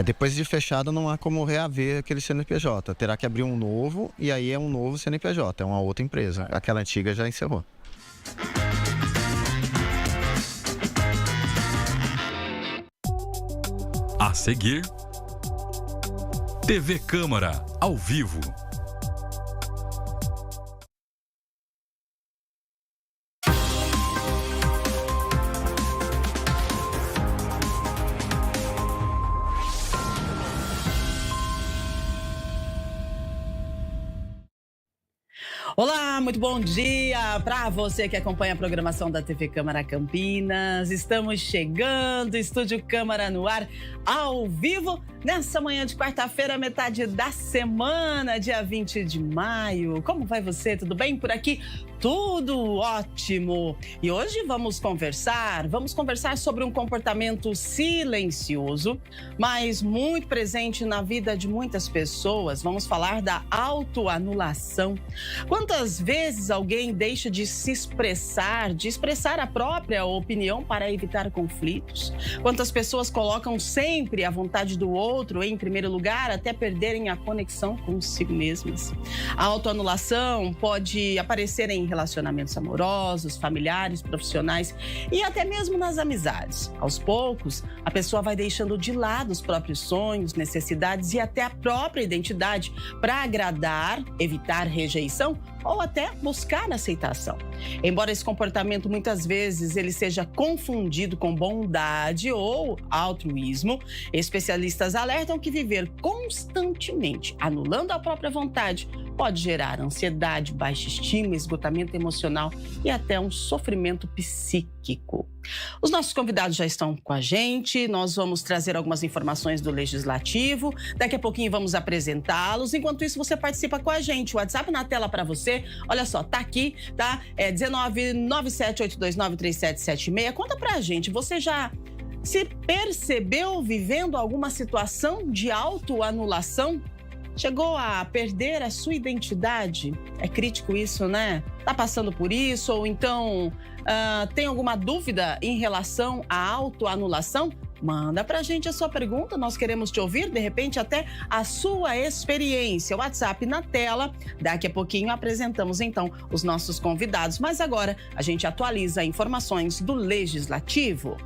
Depois de fechado, não há como reaver aquele CNPJ. Terá que abrir um novo e aí é um novo CNPJ, é uma outra empresa. Aquela antiga já encerrou. A seguir, TV Câmara, ao vivo. Olá, muito bom dia para você que acompanha a programação da TV Câmara Campinas. Estamos chegando, Estúdio Câmara no ar, ao vivo, nessa manhã de quarta-feira, metade da semana, dia 20 de maio. Como vai você? Tudo bem por aqui? Tudo ótimo! E hoje vamos conversar sobre um comportamento silencioso, mas muito presente na vida de muitas pessoas. Vamos falar da autoanulação. Quantas vezes alguém deixa de se expressar, de expressar a própria opinião para evitar conflitos? Quantas pessoas colocam sempre a vontade do outro em primeiro lugar até perderem a conexão consigo mesmas? A autoanulação pode aparecer em relacionamentos amorosos, familiares, profissionais e até mesmo nas amizades. Aos poucos, a pessoa vai deixando de lado os próprios sonhos, necessidades e até a própria identidade para agradar, evitar rejeição ou até buscar aceitação. Embora esse comportamento muitas vezes ele seja confundido com bondade ou altruísmo, especialistas alertam que viver constantemente anulando a própria vontade pode gerar ansiedade, baixa estima, esgotamento emocional e até um sofrimento psíquico. Os nossos convidados já estão com a gente, nós vamos trazer algumas informações do Legislativo, daqui a pouquinho vamos apresentá-los. Enquanto isso, você participa com a gente, o WhatsApp na tela para você, olha só, tá aqui, tá? É 19978293776. Conta pra gente, você já se percebeu vivendo alguma situação de autoanulação? Chegou a perder a sua identidade? É crítico isso, né? Tá passando por isso? Ou então tem alguma dúvida em relação à autoanulação? Manda pra gente a sua pergunta, nós queremos te ouvir, de repente até a sua experiência. O WhatsApp na tela, daqui a pouquinho apresentamos então os nossos convidados. Mas agora a gente atualiza informações do Legislativo.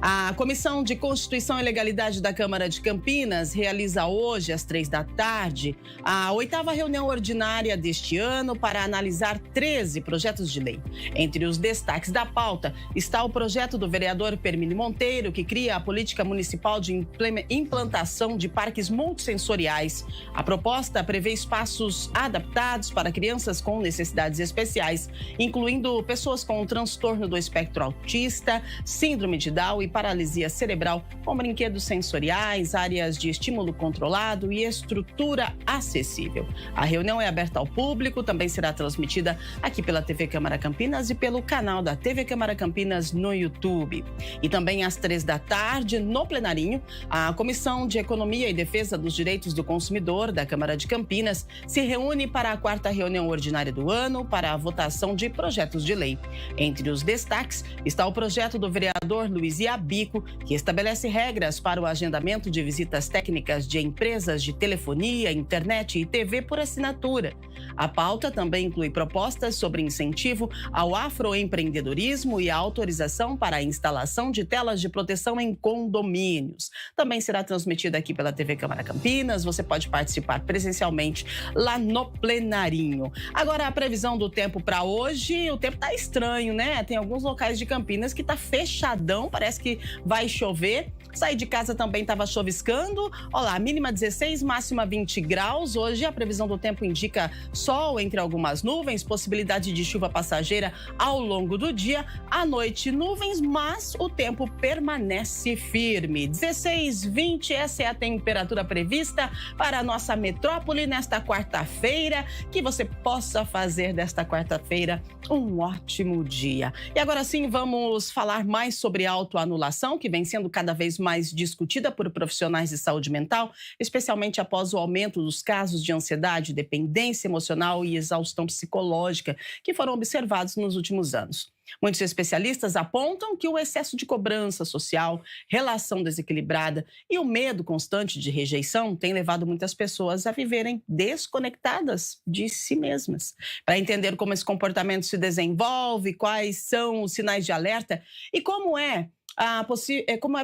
A Comissão de Constituição e Legalidade da Câmara de Campinas realiza hoje, às 15h, a 8ª reunião ordinária deste ano para analisar 13 projetos de lei. Entre os destaques da pauta está o projeto do vereador Permini Monteiro, que cria a política municipal de implantação de parques multissensoriais. A proposta prevê espaços adaptados para crianças com necessidades especiais, incluindo pessoas com transtorno do espectro autista, síndrome de Down e paralisia cerebral, com brinquedos sensoriais, áreas de estímulo controlado e estrutura acessível. A reunião é aberta ao público, também será transmitida aqui pela TV Câmara Campinas e pelo canal da TV Câmara Campinas no YouTube. E também às 15h, no plenarinho, a Comissão de Economia e Defesa dos Direitos do Consumidor da Câmara de Campinas se reúne para a 4ª reunião ordinária do ano para a votação de projetos de lei. Entre os destaques está o projeto do vereador Luiz Iabico, que estabelece regras para o agendamento de visitas técnicas de empresas de telefonia, internet e TV por assinatura. A pauta também inclui propostas sobre incentivo ao afroempreendedorismo e a autorização para a instalação de telas de proteção em condomínios. Também será transmitida aqui pela TV Câmara Campinas, você pode participar presencialmente lá no plenarinho. Agora, a previsão do tempo para hoje, o tempo tá estranho, né? Tem alguns locais de Campinas que tá fechadão, parece que vai chover. Saí de casa também estava chuviscando. Olha lá, mínima 16, máxima 20 graus. Hoje a previsão do tempo indica sol entre algumas nuvens, possibilidade de chuva passageira ao longo do dia. À noite, nuvens, mas o tempo permanece firme. 16, 20, essa é a temperatura prevista para a nossa metrópole nesta quarta-feira. Que você possa fazer desta quarta-feira um ótimo dia. E agora sim, vamos falar mais sobre autoanulação, que vem sendo cada vez mais discutida por profissionais de saúde mental, especialmente após o aumento dos casos de ansiedade, dependência emocional e exaustão psicológica que foram observados nos últimos anos. Muitos especialistas apontam que o excesso de cobrança social, relação desequilibrada e o medo constante de rejeição têm levado muitas pessoas a viverem desconectadas de si mesmas. Para entender como esse comportamento se desenvolve, quais são os sinais de alerta e como é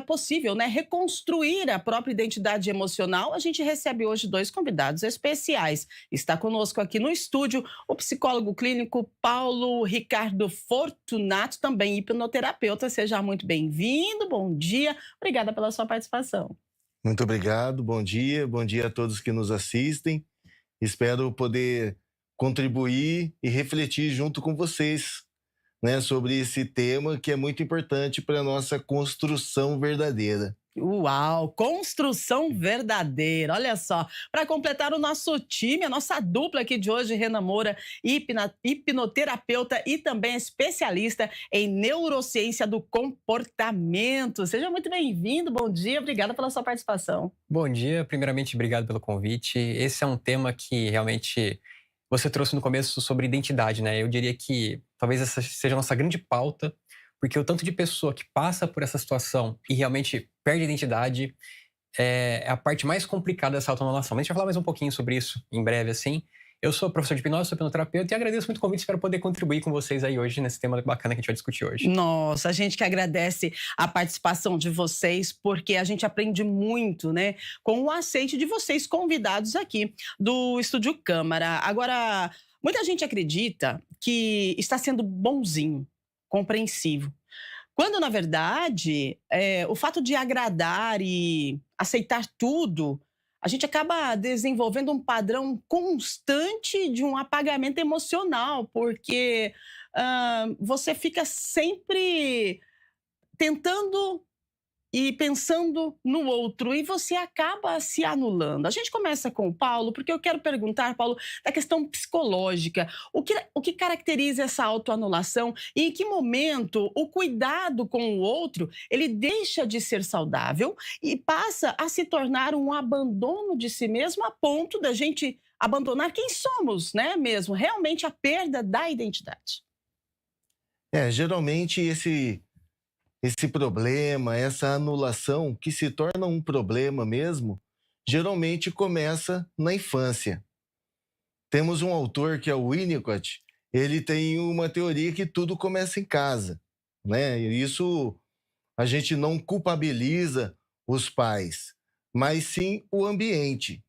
possível, né, reconstruir a própria identidade emocional, a gente recebe hoje 2 convidados especiais. Está conosco aqui no estúdio o psicólogo clínico Paulo Ricardo Fortunato, também hipnoterapeuta. Seja muito bem-vindo, bom dia, obrigada pela sua participação. Muito obrigado, bom dia a todos que nos assistem. Espero poder contribuir e refletir junto com vocês, né, sobre esse tema que é muito importante para a nossa construção verdadeira. Uau, construção verdadeira, olha só. Para completar o nosso time, a nossa dupla aqui de hoje, Renan Moura, hipnoterapeuta e também especialista em neurociência do comportamento. Seja muito bem-vindo, bom dia, obrigada pela sua participação. Bom dia, primeiramente obrigado pelo convite. Esse é um tema que realmente você trouxe no começo sobre identidade, né? Eu diria que talvez essa seja a nossa grande pauta, porque o tanto de pessoa que passa por essa situação e realmente perde a identidade é a parte mais complicada dessa autoanulação. Mas a gente vai falar mais um pouquinho sobre isso em breve, assim. Eu sou professor de hipnose, sou hipnoterapeuta e agradeço muito o convite, espero poder contribuir com vocês aí hoje nesse tema bacana que a gente vai discutir hoje. Nossa, a gente que agradece a participação de vocês, porque a gente aprende muito, né, com o aceite de vocês convidados aqui do Estúdio Câmara. Agora, muita gente acredita que está sendo bonzinho, compreensivo, quando, na verdade, o fato de agradar e aceitar tudo, a gente acaba desenvolvendo um padrão constante de um apagamento emocional, porque você fica sempre tentando e pensando no outro, e você acaba se anulando. A gente começa com o Paulo, porque eu quero perguntar, Paulo, da questão psicológica. O que caracteriza essa autoanulação e em que momento o cuidado com o outro, ele deixa de ser saudável e passa a se tornar um abandono de si mesmo a ponto da gente abandonar quem somos, né, mesmo? Realmente a perda da identidade. Geralmente esse problema, essa anulação, que se torna um problema mesmo, geralmente começa na infância. Temos um autor que é o Winnicott, ele tem uma teoria que tudo começa em casa, né? E isso a gente não culpabiliza os pais, mas sim o ambiente.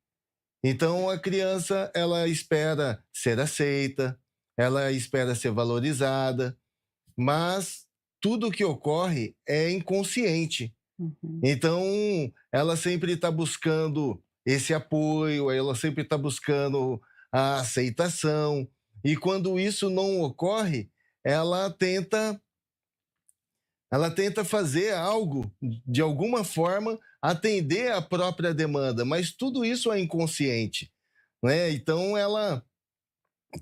Então a criança, ela espera ser aceita, ela espera ser valorizada, mas tudo que ocorre é inconsciente. Então, ela sempre está buscando esse apoio, ela sempre está buscando a aceitação. E quando isso não ocorre, ela tenta fazer algo, de alguma forma, atender a própria demanda. Mas tudo isso é inconsciente, né? Então, ela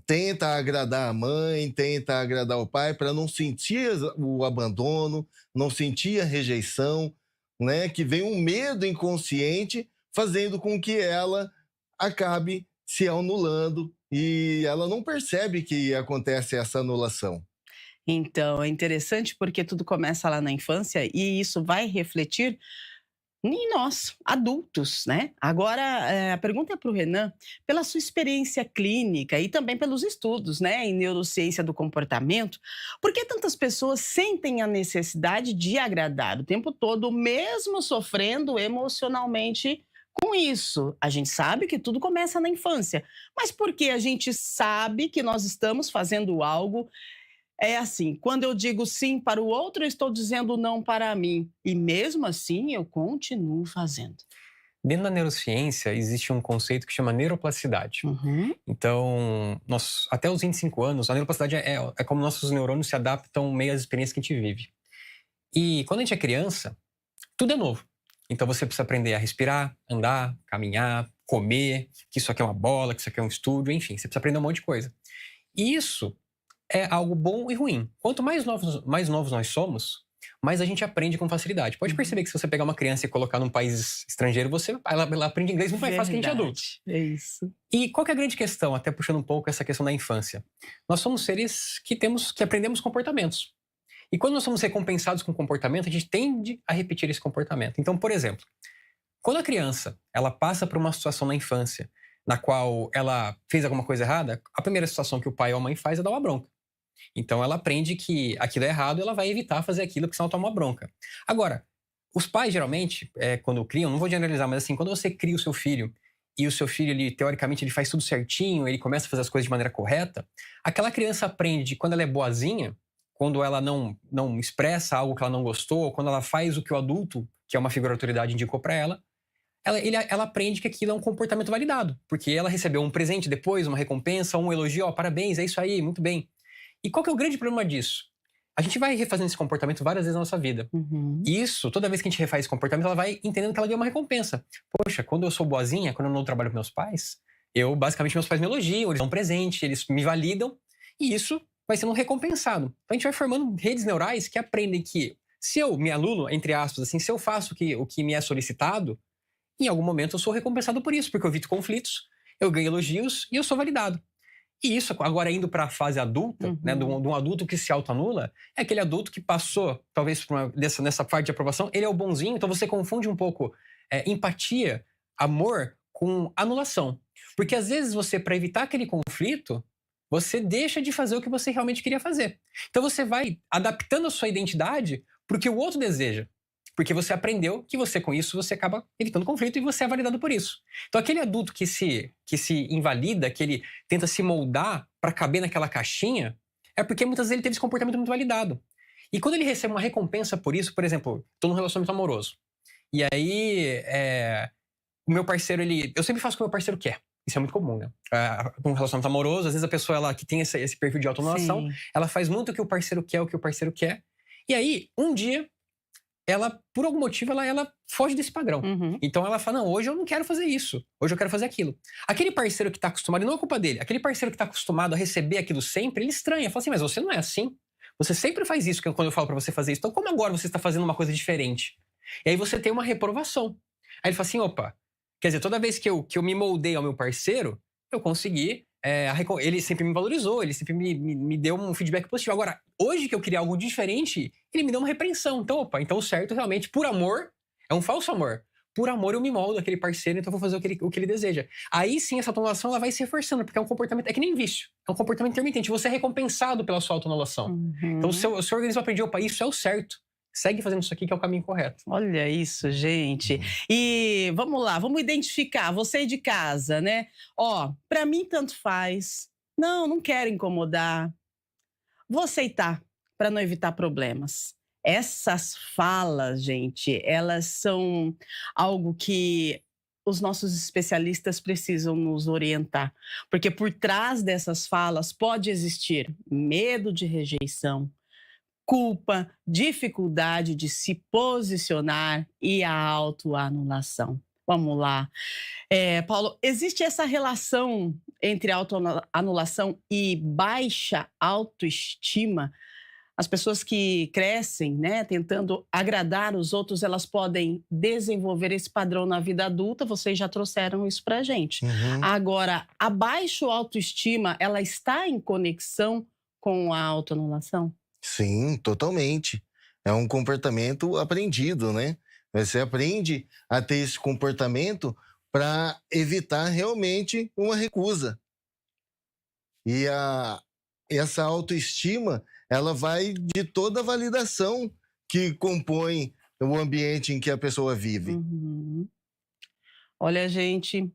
tenta agradar a mãe, tenta agradar o pai para não sentir o abandono, não sentir a rejeição, né? Que vem um medo inconsciente fazendo com que ela acabe se anulando e ela não percebe que acontece essa anulação. Então, é interessante porque tudo começa lá na infância e isso vai refletir em nós, adultos, né? Agora, a pergunta é para o Renan, pela sua experiência clínica e também pelos estudos, né, em neurociência do comportamento, por que tantas pessoas sentem a necessidade de agradar o tempo todo, mesmo sofrendo emocionalmente com isso? A gente sabe que tudo começa na infância, mas por que a gente sabe que nós estamos fazendo algo? É assim, quando eu digo sim para o outro, eu estou dizendo não para mim. E mesmo assim, eu continuo fazendo. Dentro da neurociência, existe um conceito que chama neuroplasticidade. Então, até os 25 anos, a neuroplasticidade é como nossos neurônios se adaptam meio às experiências que a gente vive. E quando a gente é criança, tudo é novo. Então, você precisa aprender a respirar, andar, caminhar, comer, que isso aqui é uma bola, que isso aqui é um estúdio, enfim, você precisa aprender um monte de coisa. E isso é algo bom e ruim. Quanto mais novos nós somos, mas a gente aprende com facilidade. Pode perceber que se você pegar uma criança e colocar num país estrangeiro, ela aprende inglês muito mais fácil que a gente adulto. É isso. E qual que é a grande questão, até puxando um pouco essa questão da infância? Nós somos seres que aprendemos comportamentos. E quando nós somos recompensados com comportamento, a gente tende a repetir esse comportamento. Então, por exemplo, quando a criança ela passa por uma situação na infância na qual ela fez alguma coisa errada, a primeira situação que o pai ou a mãe faz é dar uma bronca. Então ela aprende que aquilo é errado e ela vai evitar fazer aquilo, porque senão ela toma uma bronca. Agora, os pais geralmente, quando criam, não vou generalizar, mas assim, quando você cria o seu filho e o seu filho, ele, teoricamente, ele faz tudo certinho, ele começa a fazer as coisas de maneira correta, aquela criança aprende, quando ela é boazinha, quando ela não expressa algo que ela não gostou, quando ela faz o que o adulto, que é uma figura de autoridade, indicou para ela, ela aprende que aquilo é um comportamento validado, porque ela recebeu um presente depois, uma recompensa, um elogio, ó, parabéns, é isso aí, muito bem. E qual que é o grande problema disso? A gente vai refazendo esse comportamento várias vezes na nossa vida. E isso, toda vez que a gente refaz esse comportamento, ela vai entendendo que ela ganha uma recompensa. Poxa, quando eu sou boazinha, quando eu não trabalho com meus pais, basicamente, meus pais me elogiam, eles dão presente, eles me validam, e isso vai sendo recompensado. Então a gente vai formando redes neurais que aprendem que se eu me anulo, entre aspas, assim, se eu faço o que me é solicitado, em algum momento eu sou recompensado por isso, porque eu evito conflitos, eu ganho elogios e eu sou validado. E isso, agora indo para a fase adulta, né, de um adulto que se autoanula, é aquele adulto que passou, talvez, nessa parte de aprovação, ele é o bonzinho, então você confunde um pouco empatia, amor, com anulação. Porque às vezes você, para evitar aquele conflito, você deixa de fazer o que você realmente queria fazer. Então você vai adaptando a sua identidade para o que o outro deseja. Porque você aprendeu que com isso você acaba evitando conflito e você é validado por isso. Então aquele adulto que se invalida, que ele tenta se moldar para caber naquela caixinha, é porque muitas vezes ele teve esse comportamento muito validado. E quando ele recebe uma recompensa por isso, por exemplo, estou num relacionamento amoroso. E aí, o meu parceiro, eu sempre faço o que o meu parceiro quer. Isso é muito comum, né? Um relacionamento amoroso, às vezes a pessoa que tem esse perfil de autoanulação, ela faz muito o que o parceiro quer. E aí, um dia, ela, por algum motivo, ela foge desse padrão. Então ela fala, não, hoje eu não quero fazer isso. Hoje eu quero fazer aquilo. Aquele parceiro que tá acostumado, e não é culpa dele, aquele parceiro que tá acostumado a receber aquilo sempre, ele estranha. Fala assim, mas você não é assim. Você sempre faz isso quando eu falo pra você fazer isso. Então como agora você está fazendo uma coisa diferente? E aí você tem uma reprovação. Aí ele fala assim, opa, quer dizer, toda vez que eu me moldei ao meu parceiro, eu consegui... ele sempre me valorizou, ele sempre me deu um feedback positivo. Agora, hoje que eu queria algo diferente, ele me deu uma repreensão. Então, opa, então o certo realmente, por amor, é um falso amor. Por amor eu me moldo aquele parceiro, então eu vou fazer o que ele deseja. Aí sim, essa autoanulação ela vai se reforçando, porque é um comportamento, é que nem vício, é um comportamento intermitente. Você é recompensado pela sua autoanulação. Então o seu organismo aprendeu, opa, isso é o certo. Segue fazendo isso aqui que é o caminho correto. Olha isso, gente. E vamos lá, vamos identificar, você aí de casa, né? Ó, pra mim tanto faz. Não quero incomodar. Vou aceitar para não evitar problemas. Essas falas, gente, elas são algo que os nossos especialistas precisam nos orientar. Porque por trás dessas falas pode existir medo de rejeição, culpa, dificuldade de se posicionar e a autoanulação. Vamos lá. Paulo, existe essa relação entre autoanulação e baixa autoestima? As pessoas que crescem, né, tentando agradar os outros, elas podem desenvolver esse padrão na vida adulta. Vocês já trouxeram isso pra gente. Agora, a baixa autoestima, ela está em conexão com a autoanulação? Sim, totalmente. É um comportamento aprendido, né? Você aprende a ter esse comportamento para evitar realmente uma recusa. E essa autoestima, ela vai de toda a validação que compõe o ambiente em que a pessoa vive. Olha, gente,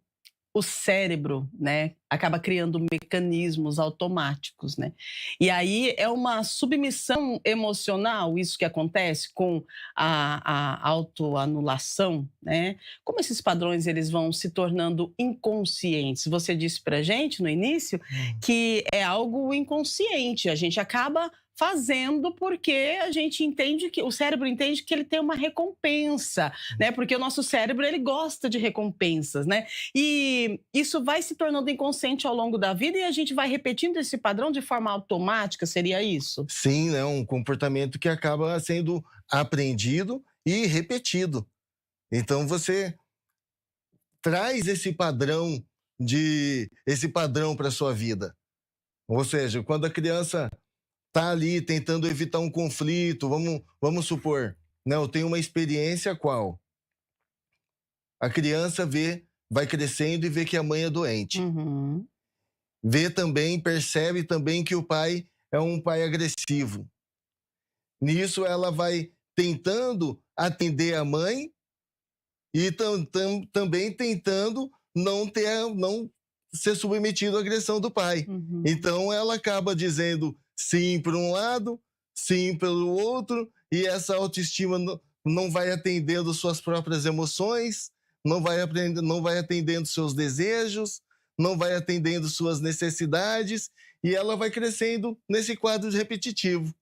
o cérebro, né, acaba criando mecanismos automáticos, né? E aí é uma submissão emocional, isso que acontece com a autoanulação, né? Como esses padrões eles vão se tornando inconscientes? Você disse pra gente no início que é algo inconsciente, a gente acaba fazendo porque a gente entende que o cérebro entende que ele tem uma recompensa, né? Porque o nosso cérebro ele gosta de recompensas, né? E isso vai se tornando inconsciente ao longo da vida e a gente vai repetindo esse padrão de forma automática, seria isso? Sim, né? Um comportamento que acaba sendo aprendido e repetido. Então você traz esse padrão para sua vida. Ou seja, quando a criança está ali tentando evitar um conflito, vamos supor, né, eu tenho uma experiência qual a criança vai crescendo e vê que a mãe é doente. Uhum. Percebe também que o pai é um pai agressivo. Nisso ela vai tentando atender a mãe e também tentando não ser submetido à agressão do pai. Uhum. Então ela acaba dizendo sim por um lado, sim pelo outro, e essa autoestima não vai atendendo suas próprias emoções, não vai atendendo seus desejos, não vai atendendo suas necessidades, e ela vai crescendo nesse quadro repetitivo.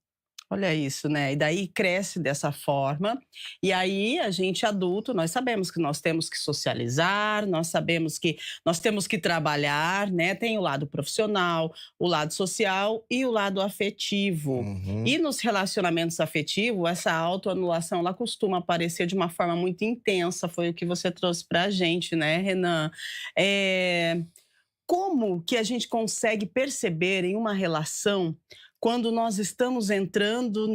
Olha isso, né? E daí cresce dessa forma. E aí a gente adulto, nós sabemos que nós temos que socializar, nós sabemos que nós temos que trabalhar, né? Tem o lado profissional, o lado social e o lado afetivo. Uhum. E nos relacionamentos afetivos, essa autoanulação, ela costuma aparecer de uma forma muito intensa. Foi o que você trouxe pra gente, né, Renan? Como que a gente consegue perceber em uma relação quando nós estamos entrando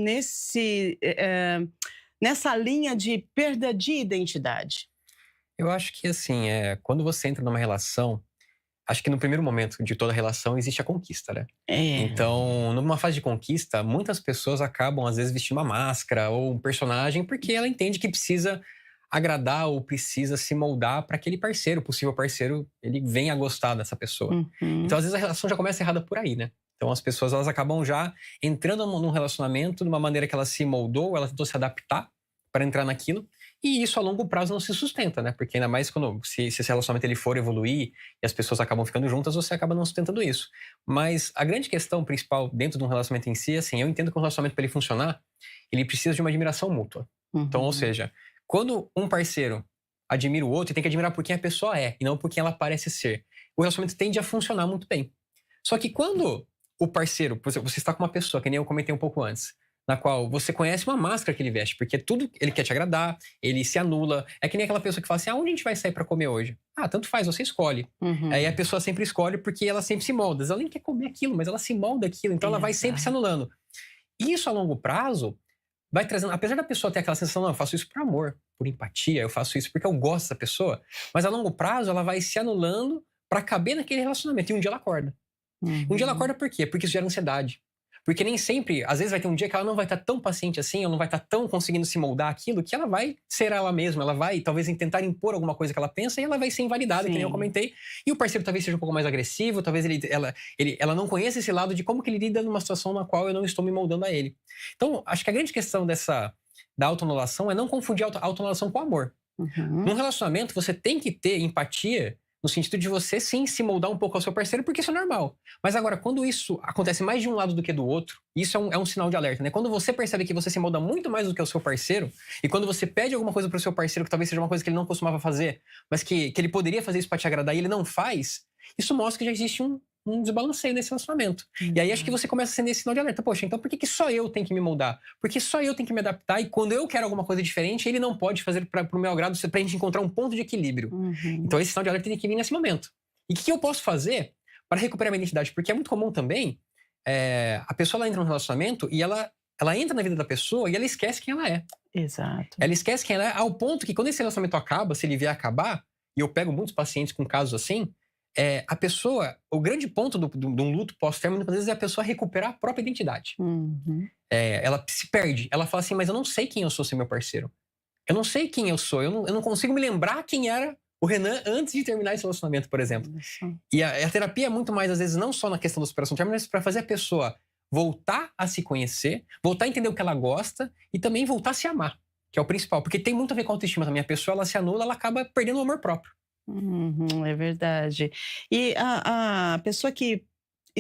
nessa linha de perda de identidade? Eu acho que, assim, quando você entra numa relação, acho que no primeiro momento de toda relação existe a conquista, né? Então, numa fase de conquista, muitas pessoas acabam, às vezes, vestindo uma máscara ou um personagem porque ela entende que precisa agradar ou precisa se moldar para aquele parceiro, possível parceiro, ele venha a gostar dessa pessoa. Uhum. Então, às vezes, a relação já começa errada por aí, né? Então, as pessoas elas acabam já entrando num relacionamento de uma maneira que ela se moldou, ela tentou se adaptar para entrar naquilo, e isso a longo prazo não se sustenta, né? Porque ainda mais se esse relacionamento ele for evoluir e as pessoas acabam ficando juntas, você acaba não sustentando isso. Mas a grande questão principal dentro de um relacionamento em si, assim, eu entendo que um relacionamento para ele funcionar, ele precisa de uma admiração mútua. Uhum. Então, ou seja, quando um parceiro admira o outro, ele tem que admirar por quem a pessoa é e não por quem ela parece ser. O relacionamento tende a funcionar muito bem. Só que quando o parceiro, por exemplo, você está com uma pessoa, que nem eu comentei um pouco antes, na qual você conhece uma máscara que ele veste, porque tudo ele quer te agradar, ele se anula. É que nem aquela pessoa que fala assim, onde a gente vai sair para comer hoje? Ah, tanto faz, você escolhe. Uhum. Aí a pessoa sempre escolhe porque ela sempre se molda. Ela nem quer comer aquilo, mas ela se molda aquilo, então ela vai sempre se anulando. Isso a longo prazo vai trazendo, apesar da pessoa ter aquela sensação, não, eu faço isso por amor, por empatia, eu faço isso porque eu gosto dessa pessoa, mas a longo prazo ela vai se anulando para caber naquele relacionamento, e um dia ela acorda. Uhum. Um dia ela acorda por quê? Porque isso gera ansiedade. Porque nem sempre, às vezes vai ter um dia que ela não vai estar tão paciente assim, ou não vai estar tão conseguindo se moldar aquilo, que ela vai ser ela mesma, ela vai talvez tentar impor alguma coisa que ela pensa e ela vai ser invalidada, que nem eu comentei. E o parceiro talvez seja um pouco mais agressivo, talvez ela não conheça esse lado de como que ele lida numa situação na qual eu não estou me moldando a ele. Então, acho que a grande questão da autoanulação é não confundir a autoanulação com amor. Uhum. Num relacionamento, você tem que ter empatia no sentido de você, sim, se moldar um pouco ao seu parceiro, porque isso é normal. Mas agora, quando isso acontece mais de um lado do que do outro, isso é um sinal de alerta, né? Quando você percebe que você se molda muito mais do que o seu parceiro, e quando você pede alguma coisa pro seu parceiro que talvez seja uma coisa que ele não costumava fazer, mas que ele poderia fazer isso para te agradar e ele não faz, isso mostra que já existe um desbalanceio nesse relacionamento. E aí acho que você começa a acender esse sinal de alerta. Poxa, então por que só eu tenho que me moldar? Porque só eu tenho que me adaptar e quando eu quero alguma coisa diferente, ele não pode fazer pro meu agrado pra gente encontrar um ponto de equilíbrio. Uhum. Então esse sinal de alerta tem que vir nesse momento. E o que eu posso fazer para recuperar minha identidade? Porque é muito comum também, a pessoa ela entra num relacionamento e ela entra na vida da pessoa e ela esquece quem ela é. Exato. Ela esquece quem ela é ao ponto que quando esse relacionamento acaba, se ele vier a acabar, e eu pego muitos pacientes com casos assim, a pessoa, o grande ponto de um luto pós-término, muitas vezes, é a pessoa recuperar a própria identidade. Uhum. Ela se perde. Ela fala assim, mas eu não sei quem eu sou sem meu parceiro. Eu não sei quem eu sou. Eu não consigo me lembrar quem era o Renan antes de terminar esse relacionamento, por exemplo. E a terapia é muito mais, às vezes, não só na questão da superação do término, mas para fazer a pessoa voltar a se conhecer, voltar a entender o que ela gosta e também voltar a se amar, que é o principal. Porque tem muito a ver com a autoestima também. A pessoa, ela se anula, ela acaba perdendo o amor próprio. Uhum, é verdade. E a pessoa que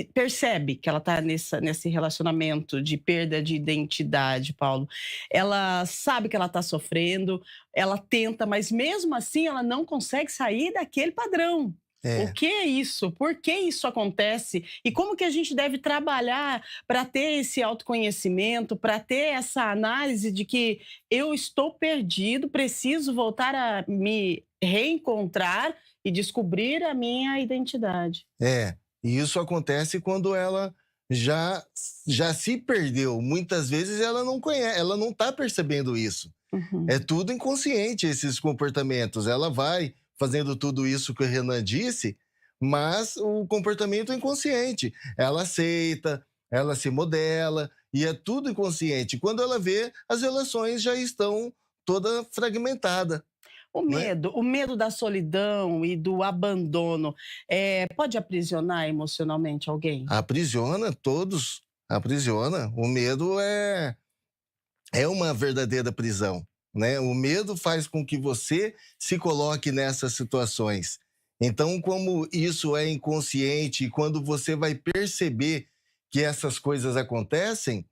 percebe que ela está nesse relacionamento de perda de identidade, Paulo, ela sabe que ela está sofrendo, ela tenta, mas mesmo assim ela não consegue sair daquele padrão. O É, que é isso? Por que isso acontece? E como que a gente deve trabalhar para ter esse autoconhecimento, para ter essa análise de que eu estou perdido, preciso voltar a me reencontrar e descobrir a minha identidade. é. E isso acontece quando ela já, já se perdeu. Muitas vezes ela não conhece, ela não está percebendo isso. Uhum. É tudo inconsciente esses comportamentos. Ela vai fazendo tudo isso que o Renan disse, mas o comportamento é inconsciente. Ela aceita, ela se modela e é tudo inconsciente. Quando ela vê, as relações já estão toda fragmentada, né? O medo da solidão e do abandono, pode aprisionar emocionalmente alguém? Aprisiona todos, aprisiona. O medo é uma verdadeira prisão, né? O medo faz com que você se coloque nessas situações. Então, como isso é inconsciente e quando você vai perceber que essas coisas acontecem,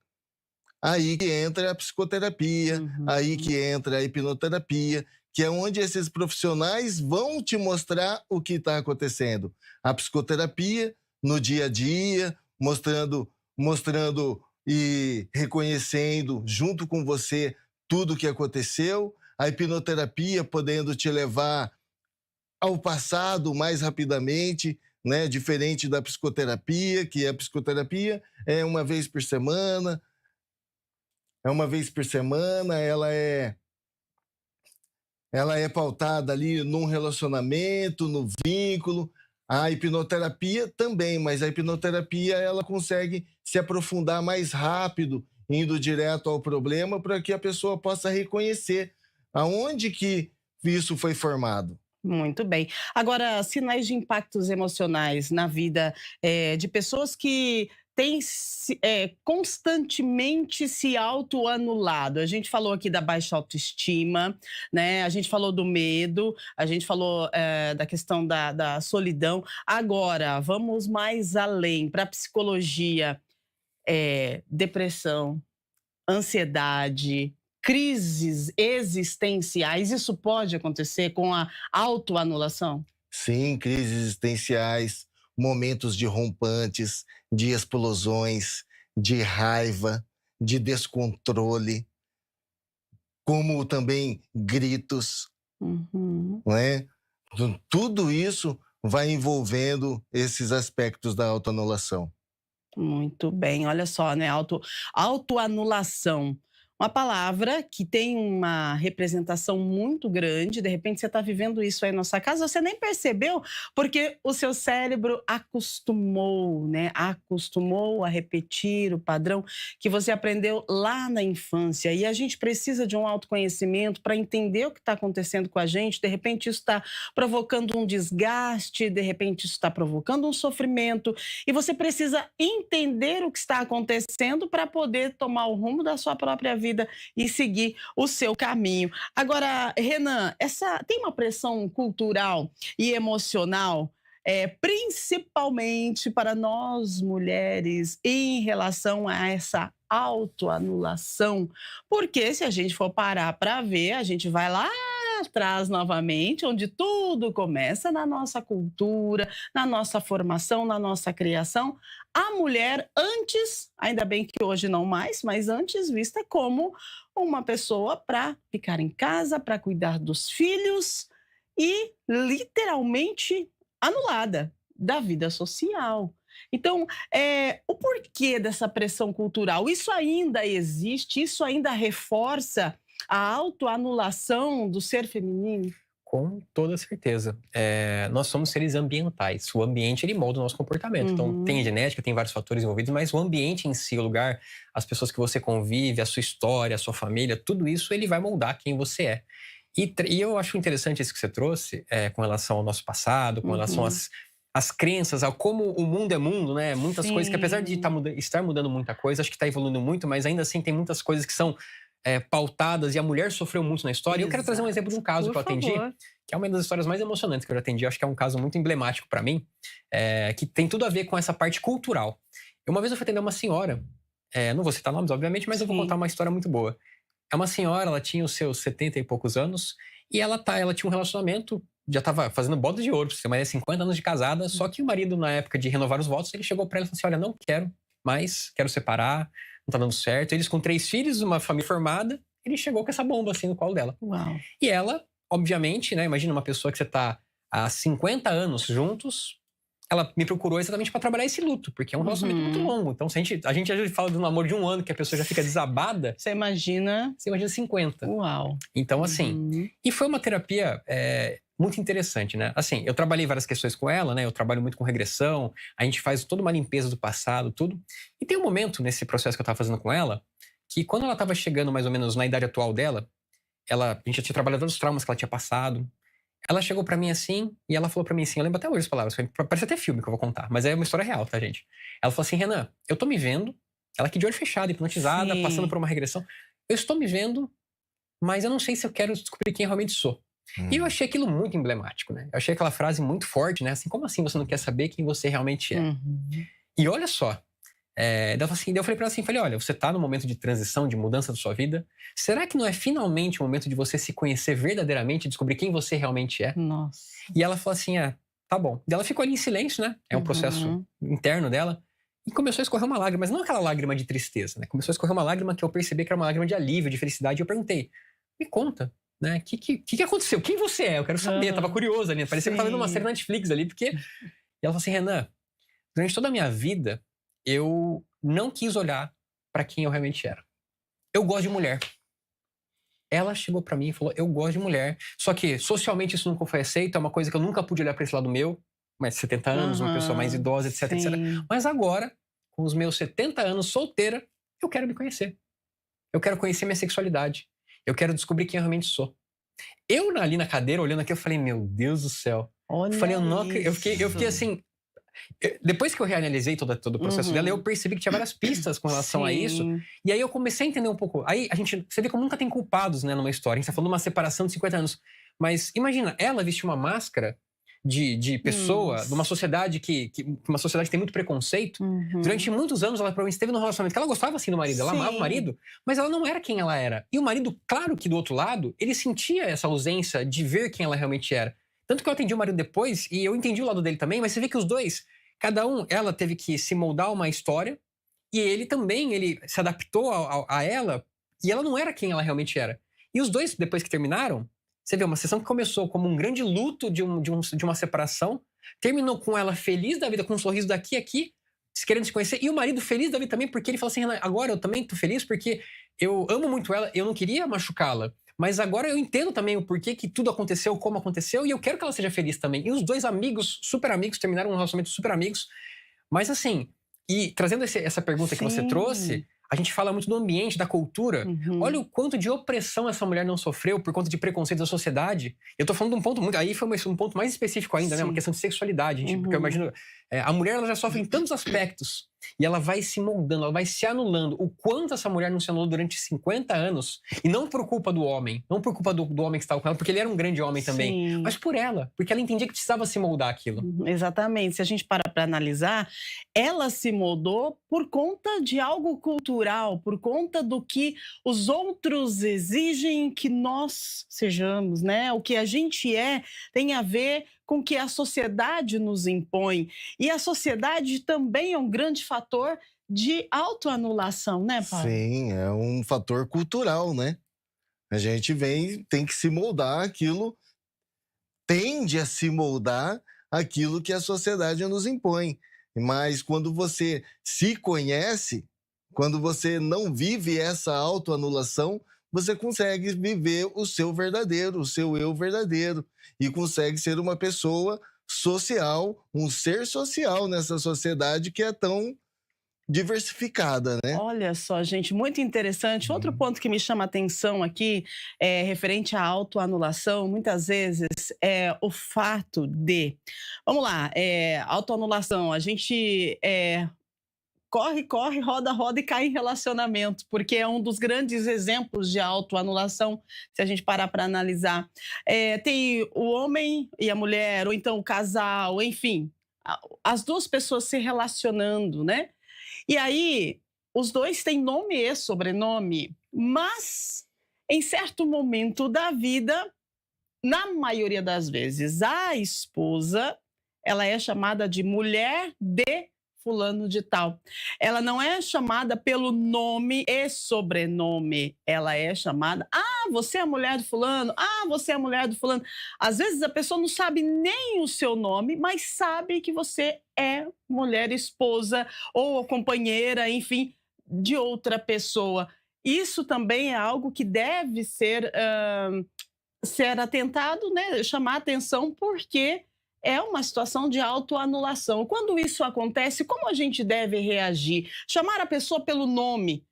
aí que entra a psicoterapia, aí Uhum. que entra a hipnoterapia, que é onde esses profissionais vão te mostrar o que está acontecendo. A psicoterapia no dia a dia, mostrando e reconhecendo junto com você tudo o que aconteceu. A hipnoterapia podendo te levar ao passado mais rapidamente, né? Diferente da psicoterapia, que a psicoterapia é uma vez por semana, ela é pautada ali num relacionamento, no vínculo. A hipnoterapia também, mas a hipnoterapia ela consegue se aprofundar mais rápido, indo direto ao problema, para que a pessoa possa reconhecer aonde que isso foi formado. Muito bem. Agora, sinais de impactos emocionais na vida, de pessoas que têm constantemente se autoanulado. A gente falou aqui da baixa autoestima, né? A gente falou do medo, a gente falou, da questão da solidão. Agora, vamos mais além, para a psicologia, depressão, ansiedade, crises existenciais, isso pode acontecer com a autoanulação? Sim, crises existenciais, momentos de rompantes, de explosões, de raiva, de descontrole, como também gritos, Uhum. não é? Tudo isso vai envolvendo esses aspectos da autoanulação. Muito bem, olha só, né, autoanulação, uma palavra que tem uma representação muito grande, de repente você está vivendo isso aí na sua casa, você nem percebeu, porque o seu cérebro acostumou, né, acostumou a repetir o padrão que você aprendeu lá na infância, e a gente precisa de um autoconhecimento para entender o que está acontecendo com a gente, de repente isso está provocando um desgaste, de repente isso está provocando um sofrimento, e você precisa entender o que está acontecendo para poder tomar o rumo da sua própria vida e seguir o seu caminho. Agora, Renan, tem uma pressão cultural e emocional, principalmente para nós mulheres, em relação a essa autoanulação, porque se a gente for parar para ver, a gente vai lá atrás novamente, onde tudo começa na nossa cultura, na nossa formação, na nossa criação. A mulher antes, ainda bem que hoje não mais, mas antes vista como uma pessoa para ficar em casa, para cuidar dos filhos e literalmente anulada da vida social. Então, o porquê dessa pressão cultural? Isso ainda existe? Isso ainda reforça a autoanulação do ser feminino? Com toda certeza. Nós somos seres ambientais. O ambiente, ele molda o nosso comportamento. Então, tem Uhum. a genética, tem vários fatores envolvidos, mas o ambiente em si, o lugar, as pessoas que você convive, a sua história, a sua família, tudo isso, ele vai moldar quem você é. E eu acho interessante isso que você trouxe, com relação ao nosso passado, com relação Uhum. às crenças, ao como o mundo é mundo, né? Muitas coisas que, apesar de Sim. estar mudando muita coisa, acho que está evoluindo muito, mas ainda assim tem muitas coisas que são pautadas e a mulher sofreu muito na história. Eu quero trazer um exemplo de um caso que eu atendi, que é uma das histórias mais emocionantes que eu já atendi. Eu acho que é um caso muito emblemático para mim, que tem tudo a ver com essa parte cultural. Uma vez eu fui atender uma senhora, não vou citar nomes, obviamente, mas eu vou contar uma história muito boa. É uma senhora, ela tinha os seus 70 e poucos anos, e ela tinha um relacionamento, já estava fazendo bodas de ouro, pra você ter uma ideia, 50 anos de casada, só que o marido, na época de renovar os votos, ele chegou para ela e falou assim: olha, não quero mais, quero separar, não tá dando certo. Eles com 3 filhos, uma família formada, ele chegou com essa bomba assim no colo dela. Uau. E ela, obviamente, né, imagina uma pessoa que você tá há 50 anos juntos, ela me procurou exatamente para trabalhar esse luto, porque é um relacionamento muito longo. Então, se a gente às vezes fala de um namoro de 1 ano, que a pessoa já fica desabada. Você imagina 50. Uau. Então, assim, e foi uma terapia muito interessante, né? Assim, eu trabalhei várias questões com ela, né? Eu trabalho muito com regressão, a gente faz toda uma limpeza do passado, tudo. E tem um momento nesse processo que eu tava fazendo com ela, que quando ela tava chegando mais ou menos na idade atual dela, a gente já tinha trabalhado todos os traumas que ela tinha passado. Ela chegou pra mim assim, e ela falou pra mim assim, eu lembro até hoje as palavras, parece até filme que eu vou contar, mas é uma história real, tá, gente? Ela falou assim: Renan, eu tô me vendo, ela aqui de olho fechado, hipnotizada, passando por uma regressão, eu estou me vendo, mas eu não sei se eu quero descobrir quem eu realmente sou. E eu achei aquilo muito emblemático, né? Eu achei aquela frase muito forte, né? Assim, como assim você não quer saber quem você realmente é? E olha só, daí eu falei pra ela assim, olha, você tá num momento de transição, de mudança da sua vida, será que não é finalmente o momento de você se conhecer verdadeiramente, descobrir quem você realmente é? Nossa. E ela falou assim, tá bom. E ela ficou ali em silêncio, né? É um processo interno dela. E começou a escorrer uma lágrima, mas não aquela lágrima de tristeza, né? Começou a escorrer uma lágrima que eu percebi que era uma lágrima de alívio, de felicidade. E eu perguntei, me conta, né? O que aconteceu? Quem você é? Eu quero saber. Eu tava curiosa ali. Parecia que eu tava vendo uma série Netflix ali, porque... E ela falou assim, Renan, durante toda a minha vida, eu não quis olhar pra quem eu realmente era. Eu gosto de mulher. Ela chegou pra mim e falou, eu gosto de mulher. Só que socialmente isso nunca foi aceito, é uma coisa que eu nunca pude olhar pra esse lado meu. Mais 70 anos, uma pessoa mais idosa, etc, etc. Mas agora, com os meus 70 anos, solteira, eu quero me conhecer. Eu quero conhecer minha sexualidade. Eu quero descobrir quem eu realmente sou. Eu ali na cadeira, olhando aqui, eu falei, meu Deus do céu. Olha, eu fiquei assim... Depois que eu reanalisei todo o processo dela, eu percebi que tinha várias pistas com relação a isso. E aí eu comecei a entender um pouco. Aí você vê como nunca tem culpados, né, numa história. A gente tá falando de uma separação de 50 anos. Mas imagina, ela vestiu uma máscara de pessoa, de uma sociedade que uma sociedade que tem muito preconceito. Durante muitos anos ela provavelmente esteve num relacionamento que ela gostava assim do marido, ela amava o marido, mas ela não era quem ela era. E o marido, claro que do outro lado, ele sentia essa ausência de ver quem ela realmente era. Tanto que eu atendi o marido depois e eu entendi o lado dele também, mas você vê que os dois, cada um, ela teve que se moldar uma história e ele também, ele se adaptou a ela e ela não era quem ela realmente era. E os dois, depois que terminaram, você vê, uma sessão que começou como um grande luto de uma separação, terminou com ela feliz da vida, com um sorriso daqui a aqui, querendo se conhecer, e o marido feliz da vida também, porque ele falou assim, agora eu também tô feliz porque eu amo muito ela, eu não queria machucá-la, mas agora eu entendo também o porquê que tudo aconteceu, como aconteceu, e eu quero que ela seja feliz também. E os dois amigos, super amigos, terminaram um relacionamento super amigos, mas assim, e trazendo essa pergunta que você trouxe, a gente fala muito do ambiente, da cultura. Olha o quanto de opressão essa mulher não sofreu por conta de preconceito da sociedade. Eu tô falando de um ponto muito... Aí foi um ponto mais específico ainda, né? Uma questão de sexualidade. Porque eu imagino... a mulher, ela já sofre em tantos aspectos. E ela vai se moldando, ela vai se anulando. O quanto essa mulher não se anulou durante 50 anos. E não por culpa do homem. Não por culpa do homem que estava com ela. Porque ele era um grande homem também. Mas por ela. Porque ela entendia que precisava se moldar aquilo. Exatamente. Se a gente parar para analisar, ela se moldou por conta de algo cultural. Por conta do que os outros exigem que nós sejamos, né? O que a gente tem a ver com o que a sociedade nos impõe. E a sociedade também é um grande fator de autoanulação, né, Paulo? Sim, é um fator cultural, né? A gente tem que se moldar aquilo, tende a se moldar aquilo que a sociedade nos impõe. Mas quando você se conhece, quando você não vive essa autoanulação, você consegue viver o seu verdadeiro, o seu eu verdadeiro, e consegue ser uma pessoa social, um ser social nessa sociedade que é tão diversificada, né? Olha só, gente, muito interessante. Outro ponto que me chama a atenção aqui, referente à autoanulação, muitas vezes é o fato de... Vamos lá, autoanulação, a gente... corre, corre, roda, roda e cai em relacionamento, porque é um dos grandes exemplos de autoanulação, se a gente parar para analisar. Tem o homem e a mulher, ou então o casal, enfim, as duas pessoas se relacionando, né? E aí, os dois têm nome e sobrenome, mas em certo momento da vida, na maioria das vezes, a esposa, ela é chamada de mulher de fulano de tal. Ela não é chamada pelo nome e sobrenome. Ela é chamada, você é a mulher do fulano, você é a mulher do fulano. Às vezes a pessoa não sabe nem o seu nome, mas sabe que você é mulher, esposa ou companheira, enfim, de outra pessoa. Isso também é algo que deve ser atentado, né? Chamar atenção, porque é uma situação de autoanulação. Quando isso acontece, como a gente deve reagir? Chamar a pessoa pelo nome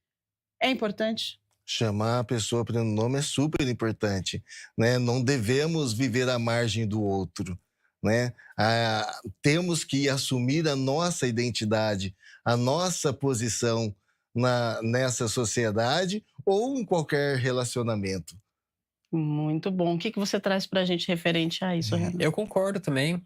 é importante? Chamar a pessoa pelo nome é super importante, né? Não devemos viver à margem do outro, né? Temos que assumir a nossa identidade, a nossa posição nessa sociedade ou em qualquer relacionamento. Muito bom. O que você traz para a gente referente a isso, Renan? Eu concordo também.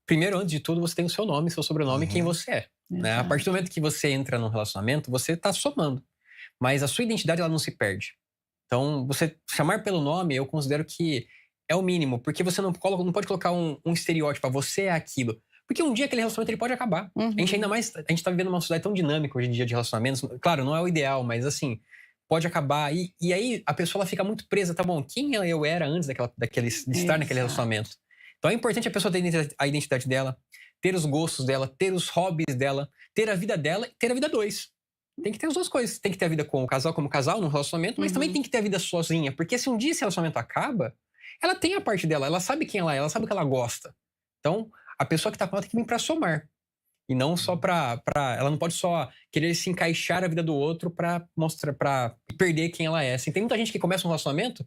Primeiro, antes de tudo, você tem o seu nome, seu sobrenome e quem você é. Né? A partir do momento que você entra num relacionamento, você está somando. Mas a sua identidade, ela não se perde. Então, você chamar pelo nome, eu considero que é o mínimo. Porque você não pode colocar um estereótipo, você é aquilo. Porque um dia aquele relacionamento ele pode acabar. A gente a gente tá vivendo uma sociedade tão dinâmica hoje em dia de relacionamentos. Claro, não é o ideal, mas assim, pode acabar. E aí a pessoa ela fica muito presa, tá bom, quem eu era antes de estar naquele relacionamento. Então é importante a pessoa ter a identidade dela, ter os gostos dela, ter os hobbies dela, ter a vida dela e ter a vida dois. Tem que ter as duas coisas. Tem que ter a vida com o casal, como casal, no relacionamento, mas também tem que ter a vida sozinha. Porque se um dia esse relacionamento acaba, ela tem a parte dela, ela sabe quem ela sabe o que ela gosta. Então, a pessoa que tá com ela tem que vir pra somar. E não só ela não pode só querer se encaixar a vida do outro pra perder quem ela é. Assim, tem muita gente que começa um relacionamento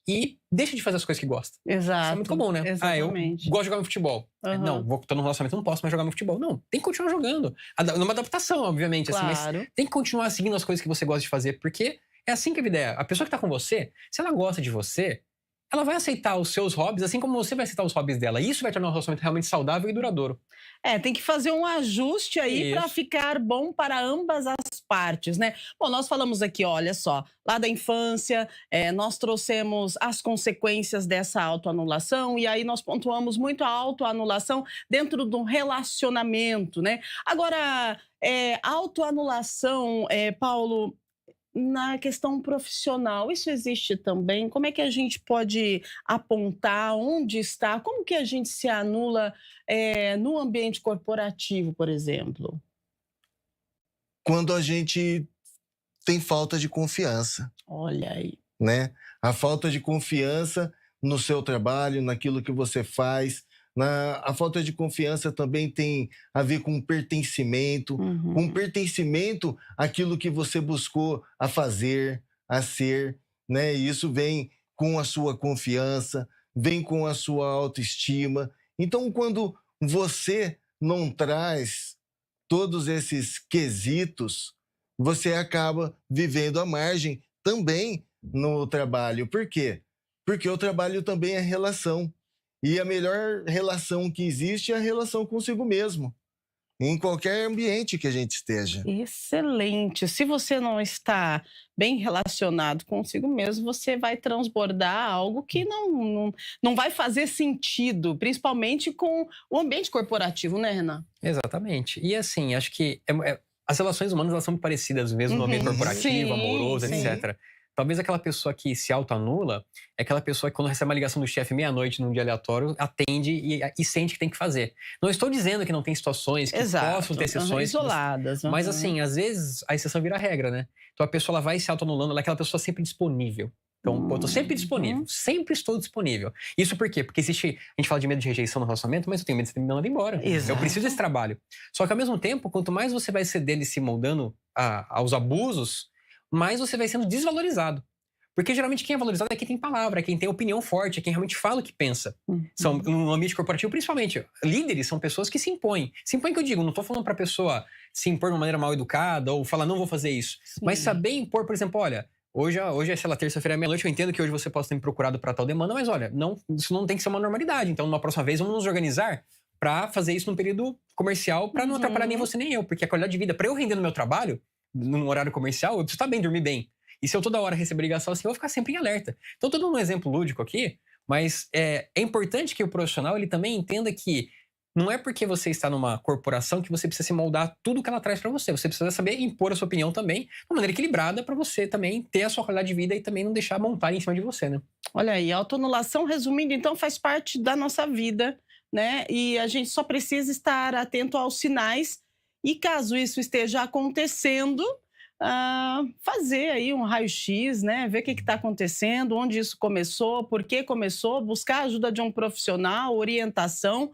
e deixa de fazer as coisas que gosta. Exato. Isso é muito comum, né? Exatamente. Eu gosto de jogar meu futebol. Não, tô num relacionamento, não posso mais jogar meu futebol. Não, tem que continuar jogando. Numa adaptação, obviamente. Claro. Assim, mas tem que continuar seguindo as coisas que você gosta de fazer, porque é assim que a vida é. A pessoa que tá com você, se ela gosta de você, ela vai aceitar os seus hobbies, assim como você vai aceitar os hobbies dela. E isso vai tornar um relacionamento realmente saudável e duradouro. Tem que fazer um ajuste aí para ficar bom para ambas as partes, né? Bom, nós falamos aqui, olha só, lá da infância, nós trouxemos as consequências dessa autoanulação e aí nós pontuamos muito a autoanulação dentro de um relacionamento, né? Agora, autoanulação, Paulo, na questão profissional, isso existe também? Como é que a gente pode apontar onde está? Como que a gente se anula no ambiente corporativo, por exemplo? Quando a gente tem falta de confiança. Olha aí. Né? A falta de confiança no seu trabalho, naquilo que você faz. A falta de confiança também tem a ver com pertencimento, com pertencimento àquilo que você buscou a fazer, a ser, né? E isso vem com a sua confiança, vem com a sua autoestima. Então, quando você não traz todos esses quesitos, você acaba vivendo à margem também no trabalho. Por quê? Porque o trabalho também é relação. E a melhor relação que existe é a relação consigo mesmo, em qualquer ambiente que a gente esteja. Excelente. Se você não está bem relacionado consigo mesmo, você vai transbordar algo que não vai fazer sentido, principalmente com o ambiente corporativo, né, Renan? Exatamente. E assim, acho que as relações humanas elas são muito parecidas mesmo no ambiente corporativo, amoroso, etc. Talvez aquela pessoa que se autoanula é aquela pessoa que quando recebe uma ligação do chefe meia-noite num dia aleatório, atende e sente que tem que fazer. Não estou dizendo que não tem situações que possam ter exceções. Isoladas. Mas assim, às vezes a exceção vira regra, né? Então a pessoa ela vai se autoanulando, ela é aquela pessoa sempre disponível. Então, eu tô sempre disponível, sempre estou disponível. Isso por quê? Porque a gente fala de medo de rejeição no relacionamento, mas eu tenho medo de ser mandado embora. Exato. Eu preciso desse trabalho. Só que ao mesmo tempo, quanto mais você vai cedendo e se moldando aos abusos, mais você vai sendo desvalorizado. Porque geralmente quem é valorizado é quem tem palavra, é quem tem opinião forte, é quem realmente fala o que pensa. São, no ambiente corporativo, principalmente, líderes são pessoas que se impõem. Se impõem que eu digo, não estou falando para a pessoa se impor de uma maneira mal educada ou falar não vou fazer isso. Sim. Mas saber impor, por exemplo, olha, hoje é, sei lá, terça-feira, meia-noite, eu entendo que hoje você possa ter me procurado para tal demanda, mas olha, não, isso não tem que ser uma normalidade. Então, numa próxima vez, vamos nos organizar para fazer isso num período comercial, para não atrapalhar nem você nem eu. Porque a qualidade de vida, para eu render no meu trabalho, num horário comercial, eu preciso estar bem, dormir bem. E se eu toda hora receber ligação assim, eu vou ficar sempre em alerta. Então, tô dando um exemplo lúdico aqui, mas é importante que o profissional ele também entenda que não é porque você está numa corporação que você precisa se moldar tudo que ela traz para você. Você precisa saber impor a sua opinião também de uma maneira equilibrada para você também ter a sua qualidade de vida e também não deixar montar em cima de você, né? Olha aí, a autoanulação, resumindo, então, faz parte da nossa vida, né? E a gente só precisa estar atento aos sinais e, caso isso esteja acontecendo, fazer aí um raio-x, né? Ver o que está acontecendo, onde isso começou, por que começou, buscar a ajuda de um profissional, orientação,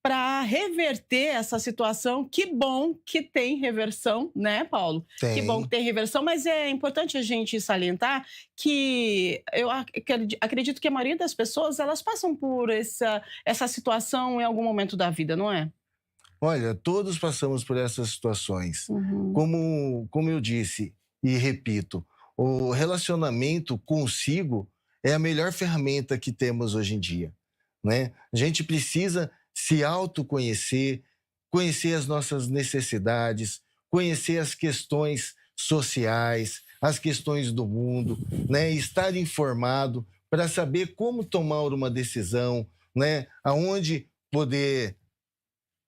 para reverter essa situação. Que bom que tem reversão, né, Paulo? Tem. Que bom que tem reversão, mas é importante a gente salientar que eu acredito que a maioria das pessoas, elas passam por essa situação em algum momento da vida, não é? Olha, todos passamos por essas situações. Como eu disse e repito, o relacionamento consigo é a melhor ferramenta que temos hoje em dia, né? A gente precisa se autoconhecer, conhecer as nossas necessidades, conhecer as questões sociais, as questões do mundo, né? Estar informado para saber como tomar uma decisão, né? Aonde poder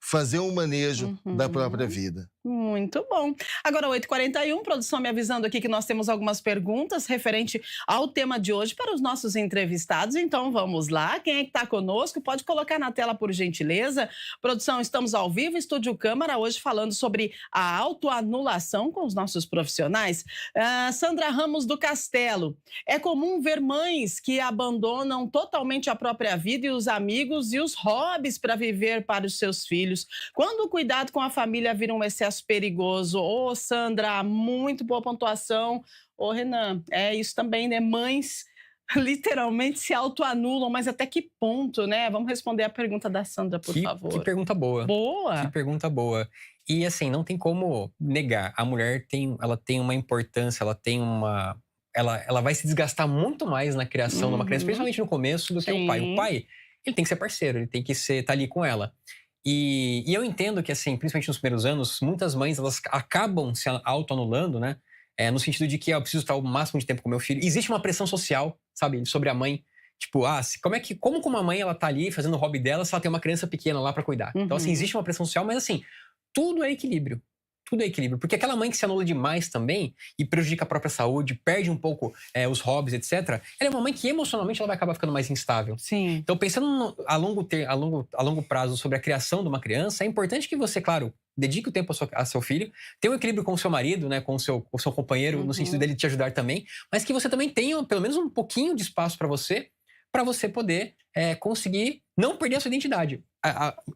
fazer um manejo da própria vida. Muito bom. Agora, 8h41, produção me avisando aqui que nós temos algumas perguntas referente ao tema de hoje para os nossos entrevistados. Então, vamos lá. Quem é que está conosco? Pode colocar na tela, por gentileza. Produção, estamos ao vivo, Estúdio Câmara, hoje falando sobre a autoanulação com os nossos profissionais. Sandra Ramos do Castelo. É comum ver mães que abandonam totalmente a própria vida e os amigos e os hobbies para viver para os seus filhos. Quando o cuidado com a família vira um excesso perigoso. Ô, Sandra, muito boa pontuação. Ô, Renan, é isso também, né? Mães literalmente se autoanulam, mas até que ponto, né? Vamos responder a pergunta da Sandra, por favor. Que pergunta boa. Boa. Que pergunta boa. E assim, não tem como negar. A mulher ela tem uma importância, ela vai se desgastar muito mais na criação de uma criança, principalmente no começo, do que o pai. O pai, ele tem que ser parceiro, ele tem que estar ali com ela. E eu entendo que, assim, principalmente nos primeiros anos, muitas mães, elas acabam se autoanulando, né? No sentido de que eu preciso estar o máximo de tempo com meu filho. Existe uma pressão social, sabe, sobre a mãe. Tipo, como uma mãe, ela tá ali fazendo o hobby dela se ela tem uma criança pequena lá pra cuidar? Então, assim, existe uma pressão social, mas assim, tudo é equilíbrio. Tudo é equilíbrio. Porque aquela mãe que se anula demais também e prejudica a própria saúde, perde um pouco os hobbies, etc., ela é uma mãe que emocionalmente ela vai acabar ficando mais instável. Sim. Então, pensando a longo prazo sobre a criação de uma criança, é importante que você, claro, dedique o tempo a seu filho, tenha um equilíbrio com o seu marido, né, com o seu companheiro, no sentido dele te ajudar também, mas que você também tenha pelo menos um pouquinho de espaço para você poder conseguir não perder a sua identidade.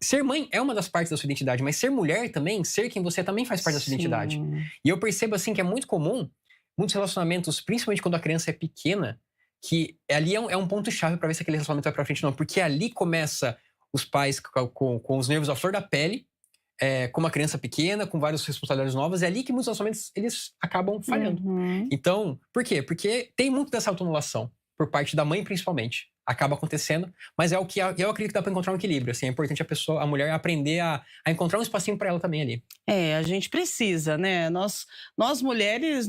Ser mãe é uma das partes da sua identidade, mas ser mulher também, ser quem você também faz parte da sua identidade. E eu percebo assim que é muito comum, muitos relacionamentos, principalmente quando a criança é pequena, que ali é um ponto-chave para ver se aquele relacionamento vai para frente ou não, porque ali começa os pais com os nervos à flor da pele, com uma criança pequena, com várias responsabilidades novas, é ali que muitos relacionamentos eles acabam falhando. Então, por quê? Porque tem muito dessa autoanulação, por parte da mãe principalmente. Acaba acontecendo, mas é o que eu acredito que dá para encontrar um equilíbrio. Assim, é importante a mulher aprender a encontrar um espacinho para ela também ali. A gente precisa, né? Nós mulheres,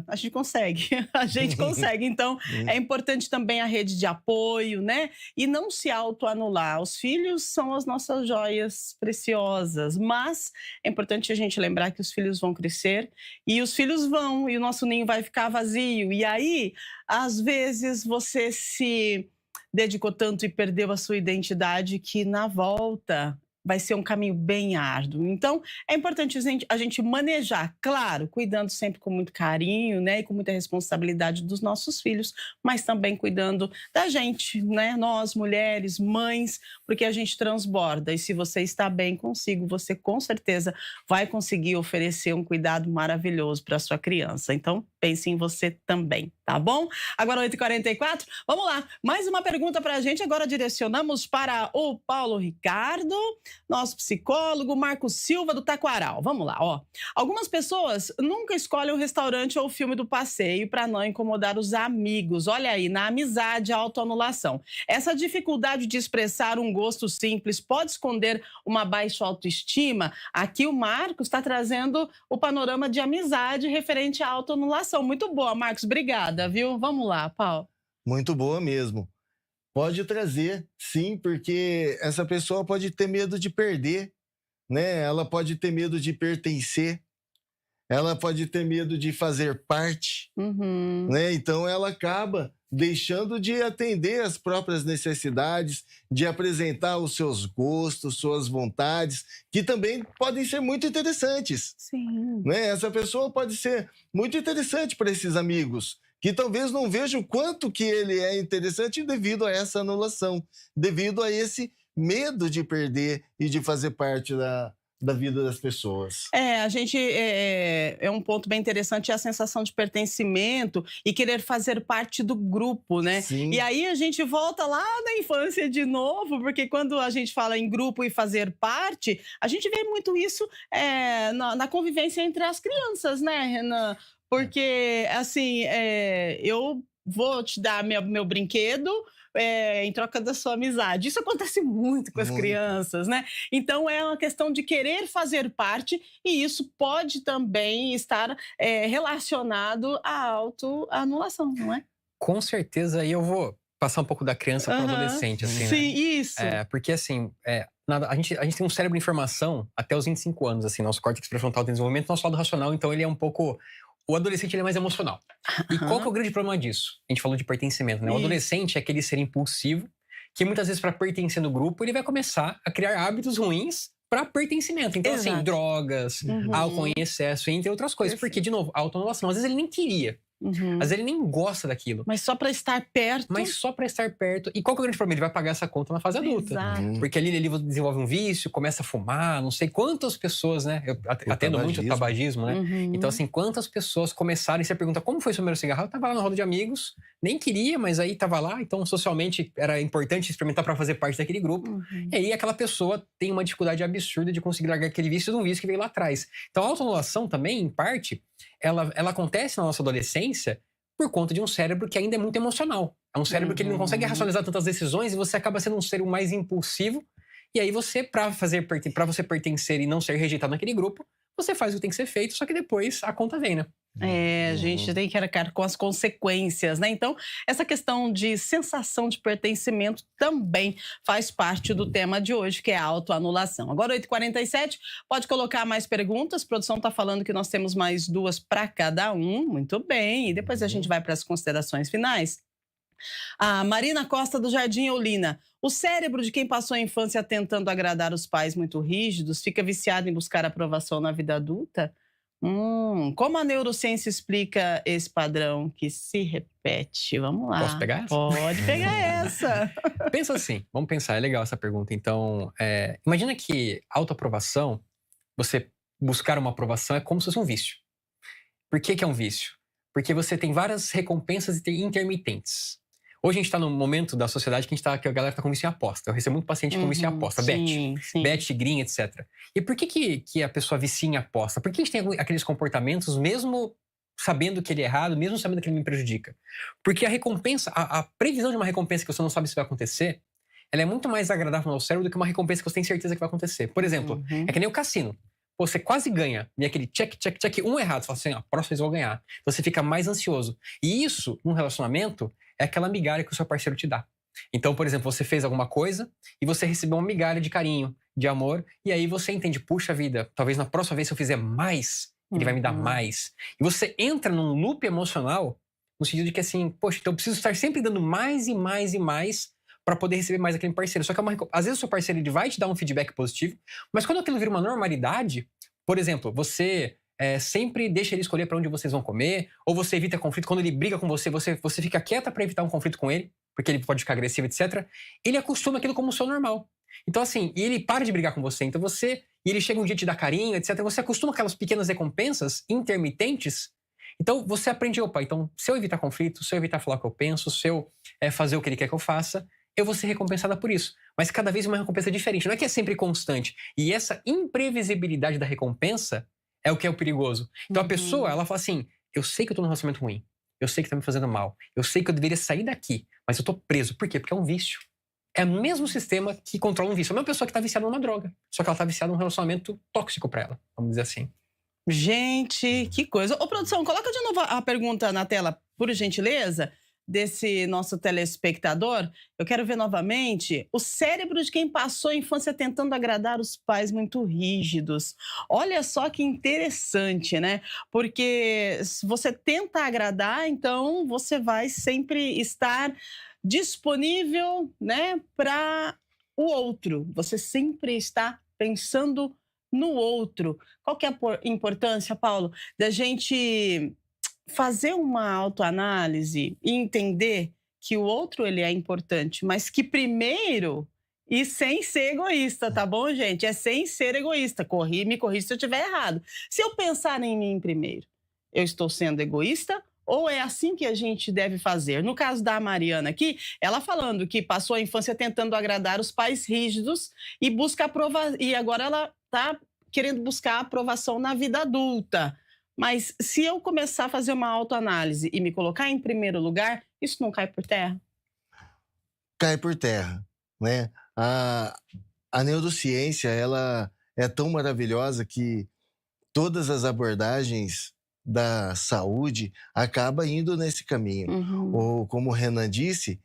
a gente consegue. A gente consegue. Então, é importante também a rede de apoio, né? E não se autoanular. Os filhos são as nossas joias preciosas, mas é importante a gente lembrar que os filhos vão crescer e os filhos vão, e o nosso ninho vai ficar vazio. E aí, às vezes, você se dedicou tanto e perdeu a sua identidade que na volta vai ser um caminho bem árduo. Então, é importante a gente manejar, claro, cuidando sempre com muito carinho, né, e com muita responsabilidade dos nossos filhos, mas também cuidando da gente, né, nós, mulheres, mães, porque a gente transborda. E se você está bem consigo, você com certeza vai conseguir oferecer um cuidado maravilhoso para sua criança. Então, pense em você também. Tá bom? Agora 8h44, vamos lá. Mais uma pergunta para a gente. Agora direcionamos para o Paulo Ricardo, nosso psicólogo, Marcos Silva do Taquaral. Vamos lá, ó. Algumas pessoas nunca escolhem o restaurante ou o filme do passeio para não incomodar os amigos. Olha aí, na amizade, a autoanulação. Essa dificuldade de expressar um gosto simples pode esconder uma baixa autoestima? Aqui o Marcos está trazendo o panorama de amizade referente à autoanulação. Muito boa, Marcos. Obrigada. Viu? Vamos lá, Paulo. Muito boa mesmo. Pode trazer, sim, porque essa pessoa pode ter medo de perder, né? Ela pode ter medo de pertencer, ela pode ter medo de fazer parte, né? Então ela acaba deixando de atender as próprias necessidades, de apresentar os seus gostos, suas vontades, que também podem ser muito interessantes. Sim. Né? Essa pessoa pode ser muito interessante para esses amigos, que talvez não vejam o quanto que ele é interessante devido a essa anulação, devido a esse medo de perder e de fazer parte da vida das pessoas. A gente é um ponto bem interessante, é a sensação de pertencimento e querer fazer parte do grupo, né? Sim. E aí a gente volta lá na infância de novo, porque quando a gente fala em grupo e fazer parte, a gente vê muito isso na convivência entre as crianças, né, Renan? Porque, assim, eu vou te dar meu brinquedo em troca da sua amizade. Isso acontece muito com as crianças, né? Então, é uma questão de querer fazer parte e isso pode também estar relacionado à autoanulação, não é? Com certeza, e eu vou passar um pouco da criança para o adolescente, assim, né? Sim, isso. Porque, assim, a gente tem um cérebro em formação até os 25 anos, assim, nosso córtex pré-frontal tem desenvolvimento, nosso lado racional, então ele é um pouco... O adolescente ele é mais emocional. E qual que é o grande problema disso? A gente falou de pertencimento, né? O adolescente é aquele ser impulsivo que muitas vezes para pertencer no grupo ele vai começar a criar hábitos ruins para pertencimento. Então, assim, drogas, álcool em excesso, entre outras coisas. Porque, de novo, a autoanulação. Às vezes ele nem queria. Às vezes ele nem gosta daquilo. Mas só para estar perto. E qual que é o grande problema? Ele vai pagar essa conta na fase adulta. Exato. Porque ali ele desenvolve um vício, começa a fumar, não sei quantas pessoas, né? Eu atendo muito o tabagismo, né? Então, assim, quantas pessoas começaram e você pergunta como foi o seu primeiro cigarro? Eu tava lá na roda de amigos, nem queria, mas aí tava lá, então socialmente era importante experimentar para fazer parte daquele grupo. E aí aquela pessoa tem uma dificuldade absurda de conseguir largar aquele vício de um vício que veio lá atrás. Então a autoanulação também, em parte, ela acontece na nossa adolescência por conta de um cérebro que ainda é muito emocional. É um cérebro que ele não consegue racionalizar tantas decisões e você acaba sendo um ser mais impulsivo. E aí você, para você pertencer e não ser rejeitado naquele grupo, você faz o que tem que ser feito, só que depois a conta vem, né? A gente tem que arcar com as consequências, né? Então, essa questão de sensação de pertencimento também faz parte do tema de hoje, que é a autoanulação. Agora, 8h47, pode colocar mais perguntas. A produção está falando que nós temos mais 2 para cada um. Muito bem. E depois a gente vai para as considerações finais. A Marina Costa do Jardim Oulina. O cérebro de quem passou a infância tentando agradar os pais muito rígidos fica viciado em buscar aprovação na vida adulta? Como a neurociência explica esse padrão que se repete? Vamos lá. Posso pegar essa? Pode pegar essa. Pensa assim, vamos pensar, é legal essa pergunta. Então, imagina que autoaprovação, você buscar uma aprovação é como se fosse um vício. Por que é um vício? Porque você tem várias recompensas intermitentes. Hoje a gente está num momento da sociedade que a galera está com vício em aposta. Eu recebo muito paciente com vício em aposta, bet, tigrinha, etc. E por que a pessoa vicia em aposta? Por que a gente tem aqueles comportamentos mesmo sabendo que ele é errado, mesmo sabendo que ele me prejudica? Porque a recompensa, a previsão de uma recompensa que você não sabe se vai acontecer, ela é muito mais agradável ao cérebro do que uma recompensa que você tem certeza que vai acontecer. Por exemplo, é que nem o cassino. Você quase ganha, e aquele check, um errado. Você fala assim, a próxima vez eu vou ganhar. Você fica mais ansioso. E isso, num relacionamento, é aquela migalha que o seu parceiro te dá. Então, por exemplo, você fez alguma coisa e você recebeu uma migalha de carinho, de amor, e aí você entende, puxa vida, talvez na próxima vez se eu fizer mais, ele vai me dar mais. E você entra num loop emocional, no sentido de que assim, poxa, então eu preciso estar sempre dando mais e mais e mais para poder receber mais aquele parceiro. Só que às vezes o seu parceiro ele vai te dar um feedback positivo, mas quando aquilo vira uma normalidade, por exemplo, você sempre deixa ele escolher para onde vocês vão comer, ou você evita conflito. Quando ele briga com você, você fica quieta para evitar um conflito com ele, porque ele pode ficar agressivo, etc. Ele acostuma aquilo como o seu normal. Então, assim, e ele para de brigar com você. Então e ele chega um dia te dá carinho, etc. Você acostuma aquelas pequenas recompensas intermitentes. Então, você aprende, opa, então, se eu evitar conflito, se eu evitar falar o que eu penso, se eu fazer o que ele quer que eu faça, eu vou ser recompensada por isso. Mas cada vez uma recompensa diferente, não é que é sempre constante. E essa imprevisibilidade da recompensa é o que é o perigoso. Então, a pessoa, ela fala assim, eu sei que eu tô num relacionamento ruim, eu sei que tá me fazendo mal, eu sei que eu deveria sair daqui, mas eu tô preso. Por quê? Porque é um vício. É o mesmo sistema que controla um vício. É a mesma pessoa que tá viciada numa droga, só que ela tá viciada num relacionamento tóxico pra ela, vamos dizer assim. Gente, que coisa. Ô, produção, coloca de novo a pergunta na tela, por gentileza, desse nosso telespectador. Eu quero ver novamente o cérebro de quem passou a infância tentando agradar os pais muito rígidos. Olha só que interessante, né? Porque se você tenta agradar, então você vai sempre estar disponível, né, para o outro. Você sempre está pensando no outro. Qual que é a importância, Paulo, da gente fazer uma autoanálise e entender que o outro ele é importante, mas que primeiro, e sem ser egoísta, tá bom, gente? É sem ser egoísta. Me corrija se eu estiver errado. Se eu pensar em mim primeiro, eu estou sendo egoísta ou é assim que a gente deve fazer? No caso da Mariana aqui, ela falando que passou a infância tentando agradar os pais rígidos e e agora ela está querendo buscar aprovação na vida adulta. Mas se eu começar a fazer uma autoanálise e me colocar em primeiro lugar, isso não cai por terra? Cai por terra, né? A neurociência, ela é tão maravilhosa que todas as abordagens da saúde acabam indo nesse caminho. Ou, como o Renan disse,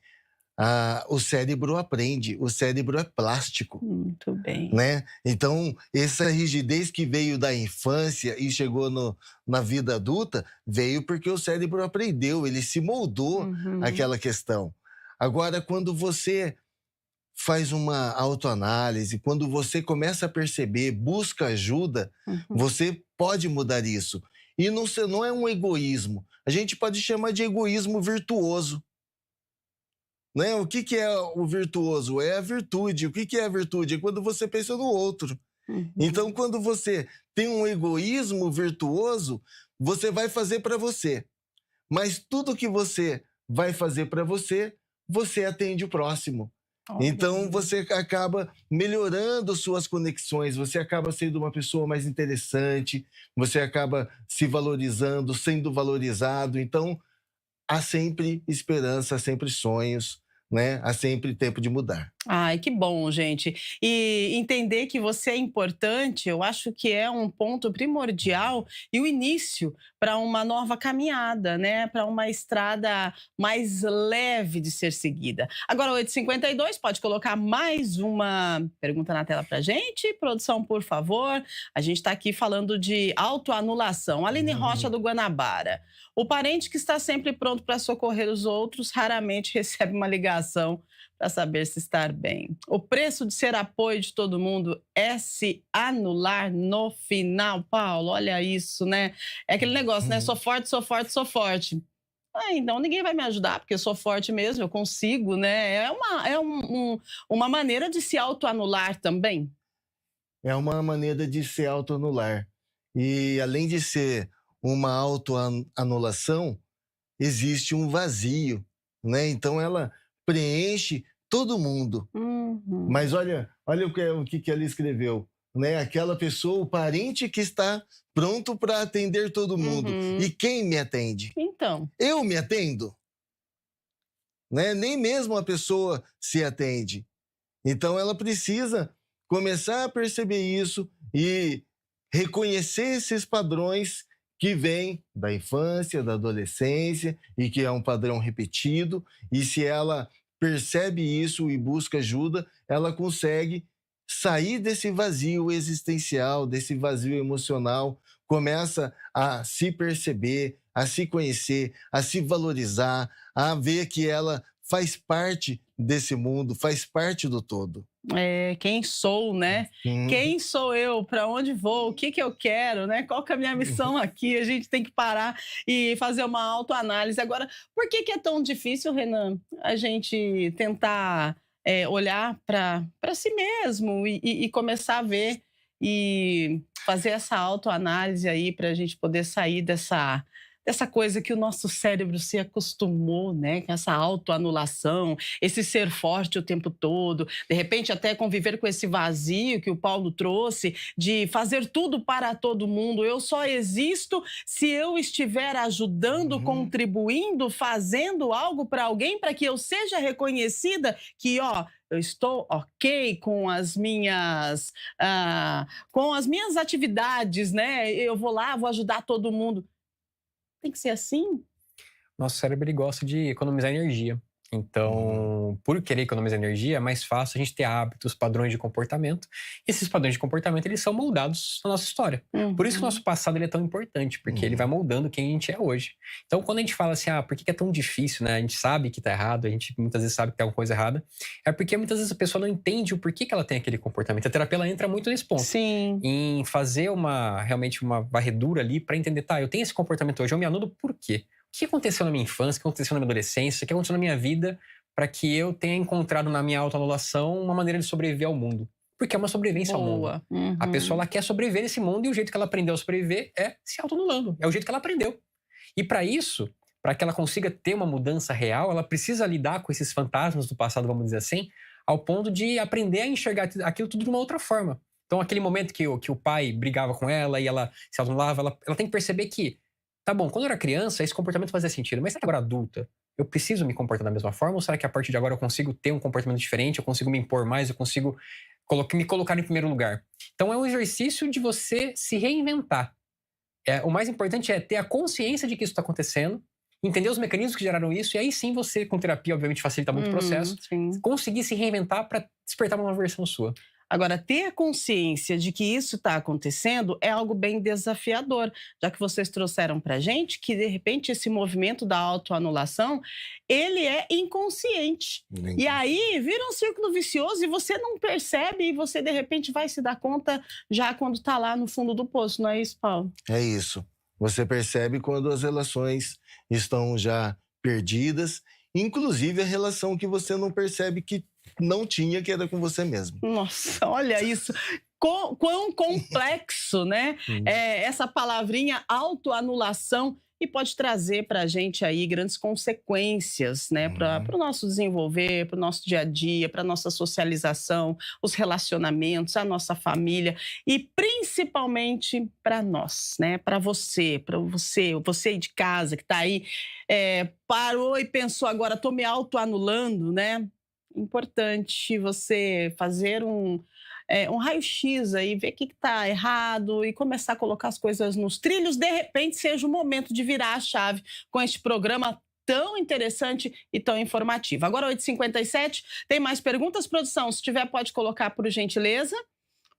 o cérebro aprende, o cérebro é plástico. Muito bem. Né? Então, essa rigidez que veio da infância e chegou na vida adulta, veio porque o cérebro aprendeu, ele se moldou àquela questão. Agora, quando você faz uma autoanálise, quando você começa a perceber, busca ajuda, você pode mudar isso. E não é um egoísmo, a gente pode chamar de egoísmo virtuoso. Né? O que é o virtuoso? É a virtude. O que é a virtude? É quando você pensa no outro. Então, quando você tem um egoísmo virtuoso, você vai fazer para você. Mas tudo que você vai fazer para você, você atende o próximo. Então, você acaba melhorando suas conexões, você acaba sendo uma pessoa mais interessante, você acaba se valorizando, sendo valorizado. Então, há sempre esperança, há sempre sonhos, né? Há sempre tempo de mudar. Ai, que bom, gente. E entender que você é importante, eu acho que é um ponto primordial e o início para uma nova caminhada, né? Para uma estrada mais leve de ser seguida. Agora, 8h52, pode colocar mais uma pergunta na tela para gente? Produção, por favor. A gente está aqui falando de autoanulação. Aline Rocha, do Guanabara. O parente que está sempre pronto para socorrer os outros raramente recebe uma ligação para saber se está bem. O preço de ser apoio de todo mundo é se anular no final. Paulo, olha isso, né? É aquele negócio, né? Sou forte, sou forte, sou forte. Então ninguém vai me ajudar, porque eu sou forte mesmo, eu consigo, né? É uma maneira de se autoanular também. É uma maneira de se autoanular. E além de ser uma autoanulação, existe um vazio, né? Então ela preenche todo mundo. Mas olha o que ela escreveu, né? Aquela pessoa, o parente que está pronto para atender todo mundo. E quem me atende? Então. Eu me atendo? Né? Nem mesmo a pessoa se atende. Então ela precisa começar a perceber isso e reconhecer esses padrões que vêm da infância, da adolescência e que é um padrão repetido. E se ela percebe isso e busca ajuda, ela consegue sair desse vazio existencial, desse vazio emocional, começa a se perceber, a se conhecer, a se valorizar, a ver que ela faz parte desse mundo, faz parte do todo. Quem sou, né? Quem sou eu? Para onde vou? O que eu quero, né? Qual que é a minha missão aqui? A gente tem que parar e fazer uma autoanálise. Agora, por que é tão difícil, Renan, a gente tentar olhar para si mesmo e começar a ver e fazer essa autoanálise aí para a gente poder sair dessa coisa que o nosso cérebro se acostumou, né? Com essa autoanulação, esse ser forte o tempo todo, de repente até conviver com esse vazio que o Paulo trouxe, de fazer tudo para todo mundo. Eu só existo se eu estiver ajudando, contribuindo, fazendo algo para alguém, para que eu seja reconhecida que, ó, eu estou ok com as minhas atividades, né? Eu vou lá, vou ajudar todo mundo. Tem que ser assim? Nosso cérebro ele gosta de economizar energia. Então, por querer economizar energia, é mais fácil a gente ter hábitos, padrões de comportamento. E esses padrões de comportamento, eles são moldados na nossa história. Por isso que o nosso passado ele é tão importante, porque ele vai moldando quem a gente é hoje. Então, quando a gente fala assim, por que é tão difícil, né? A gente sabe que tá errado, a gente muitas vezes sabe que tem alguma coisa errada. É porque muitas vezes a pessoa não entende o porquê que ela tem aquele comportamento. A terapia, ela entra muito nesse ponto. Sim. Em fazer realmente uma varredura ali para entender, eu tenho esse comportamento hoje, eu me anulo por quê? O que aconteceu na minha infância, o que aconteceu na minha adolescência, o que aconteceu na minha vida para que eu tenha encontrado na minha autoanulação uma maneira de sobreviver ao mundo? Porque é uma sobrevivência ao mundo. A pessoa ela quer sobreviver nesse mundo e o jeito que ela aprendeu a sobreviver é se autoanulando. É o jeito que ela aprendeu. E para isso, para que ela consiga ter uma mudança real, ela precisa lidar com esses fantasmas do passado, vamos dizer assim, ao ponto de aprender a enxergar aquilo tudo de uma outra forma. Então, aquele momento que o pai brigava com ela e ela se autoanulava, ela tem que perceber que tá bom, quando eu era criança, esse comportamento fazia sentido, mas será que agora adulta, eu preciso me comportar da mesma forma? Ou será que a partir de agora eu consigo ter um comportamento diferente, eu consigo me impor mais, eu consigo me colocar em primeiro lugar? Então é um exercício de você se reinventar. O mais importante é ter a consciência de que isso está acontecendo, entender os mecanismos que geraram isso, e aí sim você, com terapia, obviamente facilita muito o processo, conseguir se reinventar para despertar uma nova versão sua. Agora, ter a consciência de que isso está acontecendo é algo bem desafiador, já que vocês trouxeram para a gente que, de repente, esse movimento da autoanulação, ele é inconsciente. E aí, vira um círculo vicioso e você não percebe e você, de repente, vai se dar conta já quando está lá no fundo do poço, não é isso, Paulo? É isso. Você percebe quando as relações estão já perdidas, inclusive a relação que você não percebe que não tinha, que era com você mesmo. Nossa, olha isso. Quão complexo, né? Essa palavrinha autoanulação, e pode trazer para a gente aí grandes consequências, né? Para o nosso desenvolver, para o nosso dia a dia, para a nossa socialização, os relacionamentos, a nossa família e principalmente para nós, né? Para você aí de casa que está aí, parou e pensou agora, estou me autoanulando, né? Importante você fazer um raio-x aí, ver o que está errado e começar a colocar as coisas nos trilhos. De repente, seja o momento de virar a chave com este programa tão interessante e tão informativo. Agora, 8h57, tem mais perguntas, produção? Se tiver, pode colocar, por gentileza.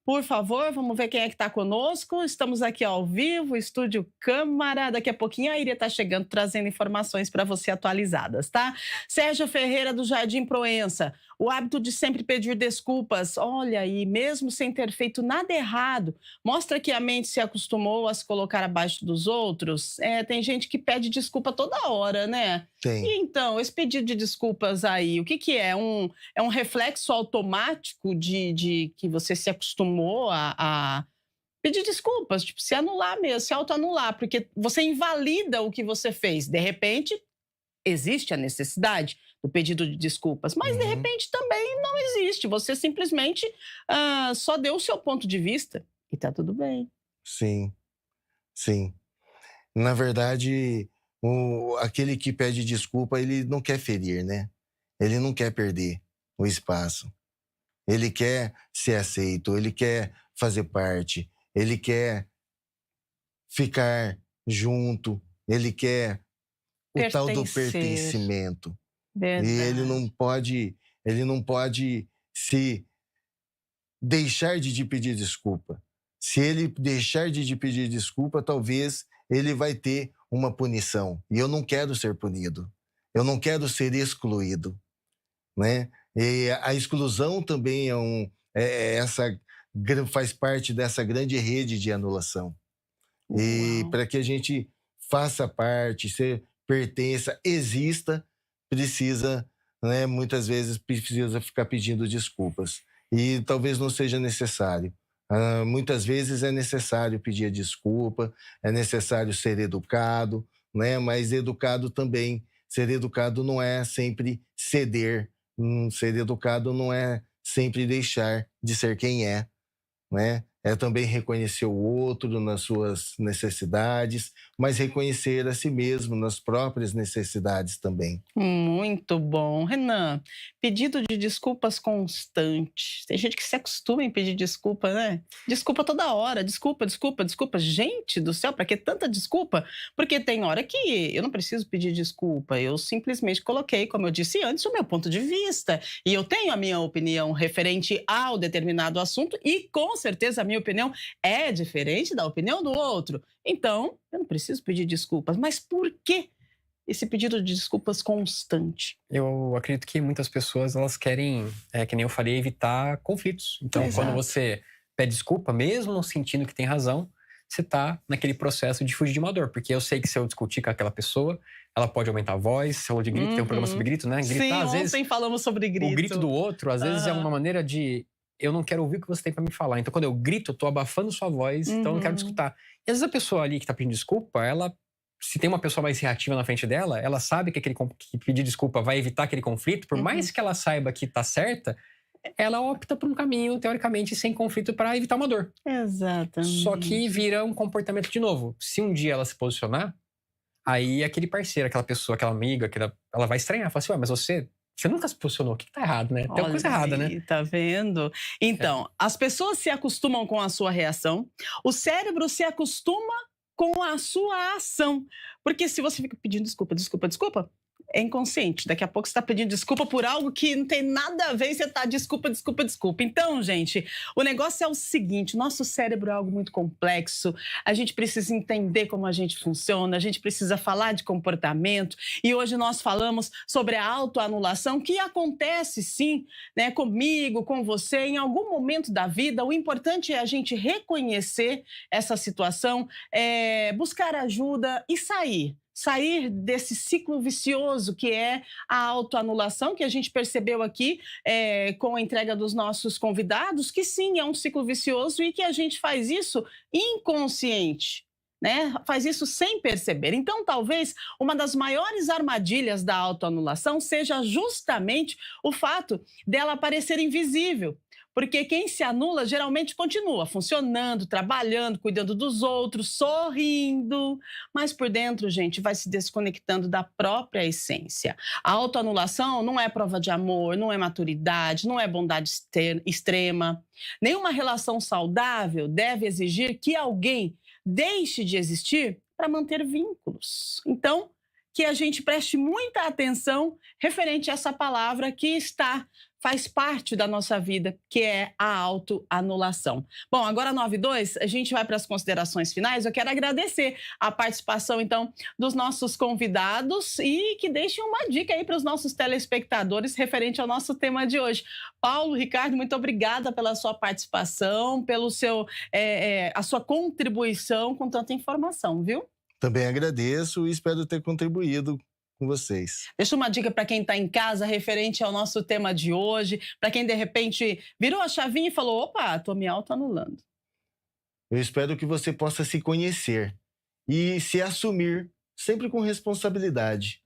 Por favor, vamos ver quem é que está conosco. Estamos aqui ao vivo, Estúdio Câmara. Daqui a pouquinho a Iria está chegando, trazendo informações para você atualizadas, tá? Sérgio Ferreira, do Jardim Proença. O hábito de sempre pedir desculpas, olha aí, mesmo sem ter feito nada errado, mostra que a mente se acostumou a se colocar abaixo dos outros. Tem gente que pede desculpa toda hora, né? Tem. E então, esse pedido de desculpas aí, o que é? É um reflexo automático de que você se acostumou a pedir desculpas, tipo, se anular mesmo, se autoanular, porque você invalida o que você fez. De repente, existe a necessidade do pedido de desculpas, mas de repente também não existe. Você simplesmente só deu o seu ponto de vista e tá tudo bem. Sim, sim. Na verdade, aquele que pede desculpa, ele não quer ferir, né? Ele não quer perder o espaço. Ele quer ser aceito, ele quer fazer parte, ele quer ficar junto, ele quer o tal do pertencimento. Verdade. E ele não pode se deixar de pedir desculpa. Se ele deixar de pedir desculpa, talvez ele vai ter uma punição. E eu não quero ser punido. Eu não quero ser excluído, né? E a exclusão também faz parte dessa grande rede de anulação. E para que a gente faça parte, pertença, exista, precisa, né, muitas vezes precisa ficar pedindo desculpas. E talvez não seja necessário. Muitas vezes é necessário pedir desculpa, é necessário ser educado, né? Mas educado também. Ser educado não é sempre ceder. Ser educado não é sempre deixar de ser quem é, né? É também reconhecer o outro nas suas necessidades, mas reconhecer a si mesmo nas próprias necessidades também. Muito bom. Renan, pedido de desculpas constante. Tem gente que se acostuma em pedir desculpa, né? Desculpa toda hora, desculpa, desculpa, desculpa. Gente do céu, para que tanta desculpa? Porque tem hora que eu não preciso pedir desculpa, eu simplesmente coloquei, como eu disse antes, o meu ponto de vista. E eu tenho a minha opinião referente ao determinado assunto e, com certeza, a minha opinião é diferente da opinião do outro. Então, eu não preciso pedir desculpas. Mas por que esse pedido de desculpas constante? Eu acredito que muitas pessoas, elas querem, que nem eu falei, evitar conflitos. Então, Exato. quando você pede desculpa, mesmo sentindo que tem razão, você tá naquele processo de fugir de uma dor. Porque eu sei que se eu discutir com aquela pessoa, ela pode aumentar a voz, se falou de grito, tem um programa sobre grito, né? Gritar, Sim, às vezes, ontem falamos sobre grito. o grito do outro, às vezes, é uma maneira de... Eu não quero ouvir o que você tem pra me falar. Então, quando eu grito, eu tô abafando sua voz, então eu não quero te escutar. E às vezes a pessoa ali que tá pedindo desculpa, ela... Se tem uma pessoa mais reativa na frente dela, ela sabe que que pedir desculpa vai evitar aquele conflito. Por mais que ela saiba que tá certa, ela opta por um caminho, teoricamente, sem conflito para evitar uma dor. Exatamente. Só que vira um comportamento de novo. Se um dia ela se posicionar, aí aquele parceiro, aquela pessoa, aquela amiga, ela vai estranhar. Fala assim, mas você nunca se posicionou. O que tá errado, né? Tem uma coisa errada, né? Tá vendo? Então, as pessoas se acostumam com a sua reação, o cérebro se acostuma com a sua ação. Porque se você fica pedindo desculpa, desculpa, desculpa, é inconsciente. Daqui a pouco você está pedindo desculpa por algo que não tem nada a ver e você está desculpa, desculpa, desculpa. Então, gente, o negócio é o seguinte, nosso cérebro é algo muito complexo, a gente precisa entender como a gente funciona, a gente precisa falar de comportamento e hoje nós falamos sobre a autoanulação que acontece sim, né, comigo, com você, em algum momento da vida. O importante é a gente reconhecer essa situação, buscar ajuda e sair desse ciclo vicioso que é a autoanulação, que a gente percebeu aqui com a entrega dos nossos convidados, que sim, é um ciclo vicioso e que a gente faz isso inconsciente, né? Faz isso sem perceber. Então, talvez uma das maiores armadilhas da autoanulação seja justamente o fato dela parecer invisível. Porque quem se anula geralmente continua funcionando, trabalhando, cuidando dos outros, sorrindo. Mas por dentro, gente, vai se desconectando da própria essência. A autoanulação não é prova de amor, não é maturidade, não é bondade extrema. Nenhuma relação saudável deve exigir que alguém deixe de existir para manter vínculos. Então, que a gente preste muita atenção referente a essa palavra que faz parte da nossa vida, que é a autoanulação. Bom, agora 9h02, a gente vai para as considerações finais. Eu quero agradecer a participação, então, dos nossos convidados e que deixem uma dica aí para os nossos telespectadores referente ao nosso tema de hoje. Paulo, Ricardo, muito obrigada pela sua participação, pelo a sua contribuição com tanta informação, viu? Também agradeço e espero ter contribuído com vocês. Deixa uma dica para quem está em casa referente ao nosso tema de hoje, para quem de repente virou a chavinha e falou, opa, estou me autoanulando. Eu espero que você possa se conhecer e se assumir sempre com responsabilidade.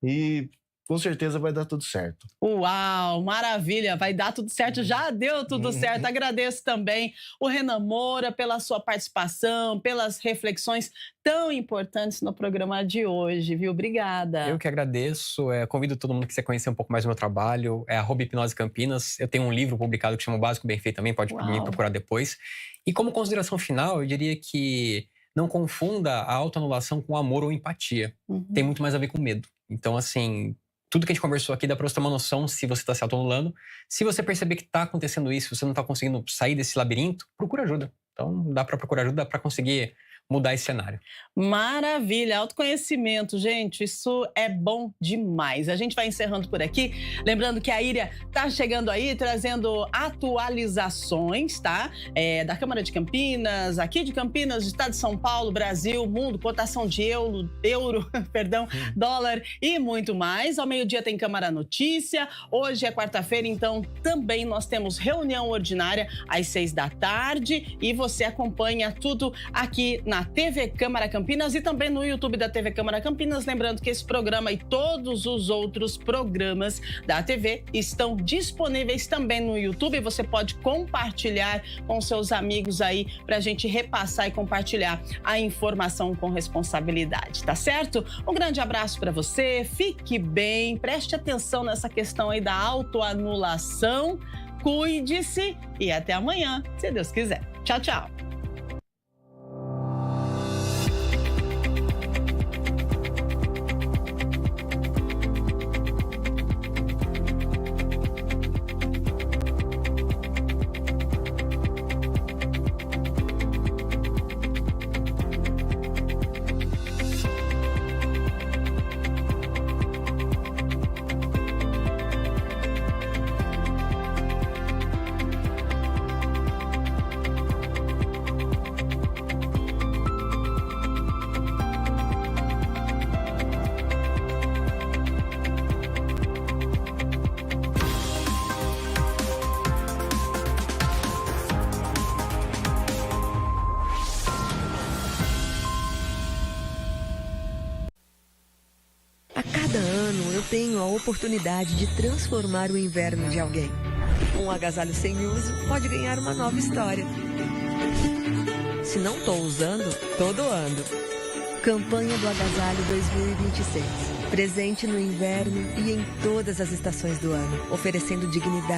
E com certeza vai dar tudo certo. Uau, maravilha, vai dar tudo certo, já deu tudo certo. Agradeço também o Renan Moura pela sua participação, pelas reflexões tão importantes no programa de hoje, viu? Obrigada. Eu que agradeço, convido todo mundo que quiser conhecer um pouco mais do meu trabalho, @Hipnose Campinas. Eu tenho um livro publicado que chama O Básico Bem Feito também, pode me procurar depois. E como consideração final, eu diria que não confunda a autoanulação com amor ou empatia. Tem muito mais a ver com medo. Então, assim, tudo que a gente conversou aqui dá para você ter uma noção se você está se autoanulando. Se você perceber que está acontecendo isso, você não está conseguindo sair desse labirinto, procura ajuda. Então, dá para procurar ajuda para conseguir mudar esse cenário. Maravilha, autoconhecimento, gente, isso é bom demais. A gente vai encerrando por aqui, lembrando que a Iria tá chegando aí, trazendo atualizações, tá? Da Câmara de Campinas, aqui de Campinas, do Estado de São Paulo, Brasil, mundo, cotação de euro, perdão, dólar e muito mais. Ao meio-dia tem Câmara Notícia, hoje é quarta-feira, então também nós temos reunião ordinária às 6 da tarde e você acompanha tudo aqui na na TV Câmara Campinas e também no YouTube da TV Câmara Campinas. Lembrando que esse programa e todos os outros programas da TV estão disponíveis também no YouTube. Você pode compartilhar com seus amigos aí para a gente repassar e compartilhar a informação com responsabilidade, tá certo? Um grande abraço para você, fique bem, preste atenção nessa questão aí da autoanulação, cuide-se e até amanhã, se Deus quiser. Tchau, tchau. A cada ano eu tenho a oportunidade de transformar o inverno de alguém. Um agasalho sem uso pode ganhar uma nova história. Se não estou usando, tô doando. Campanha do Agasalho 2026. Presente no inverno e em todas as estações do ano, oferecendo dignidade.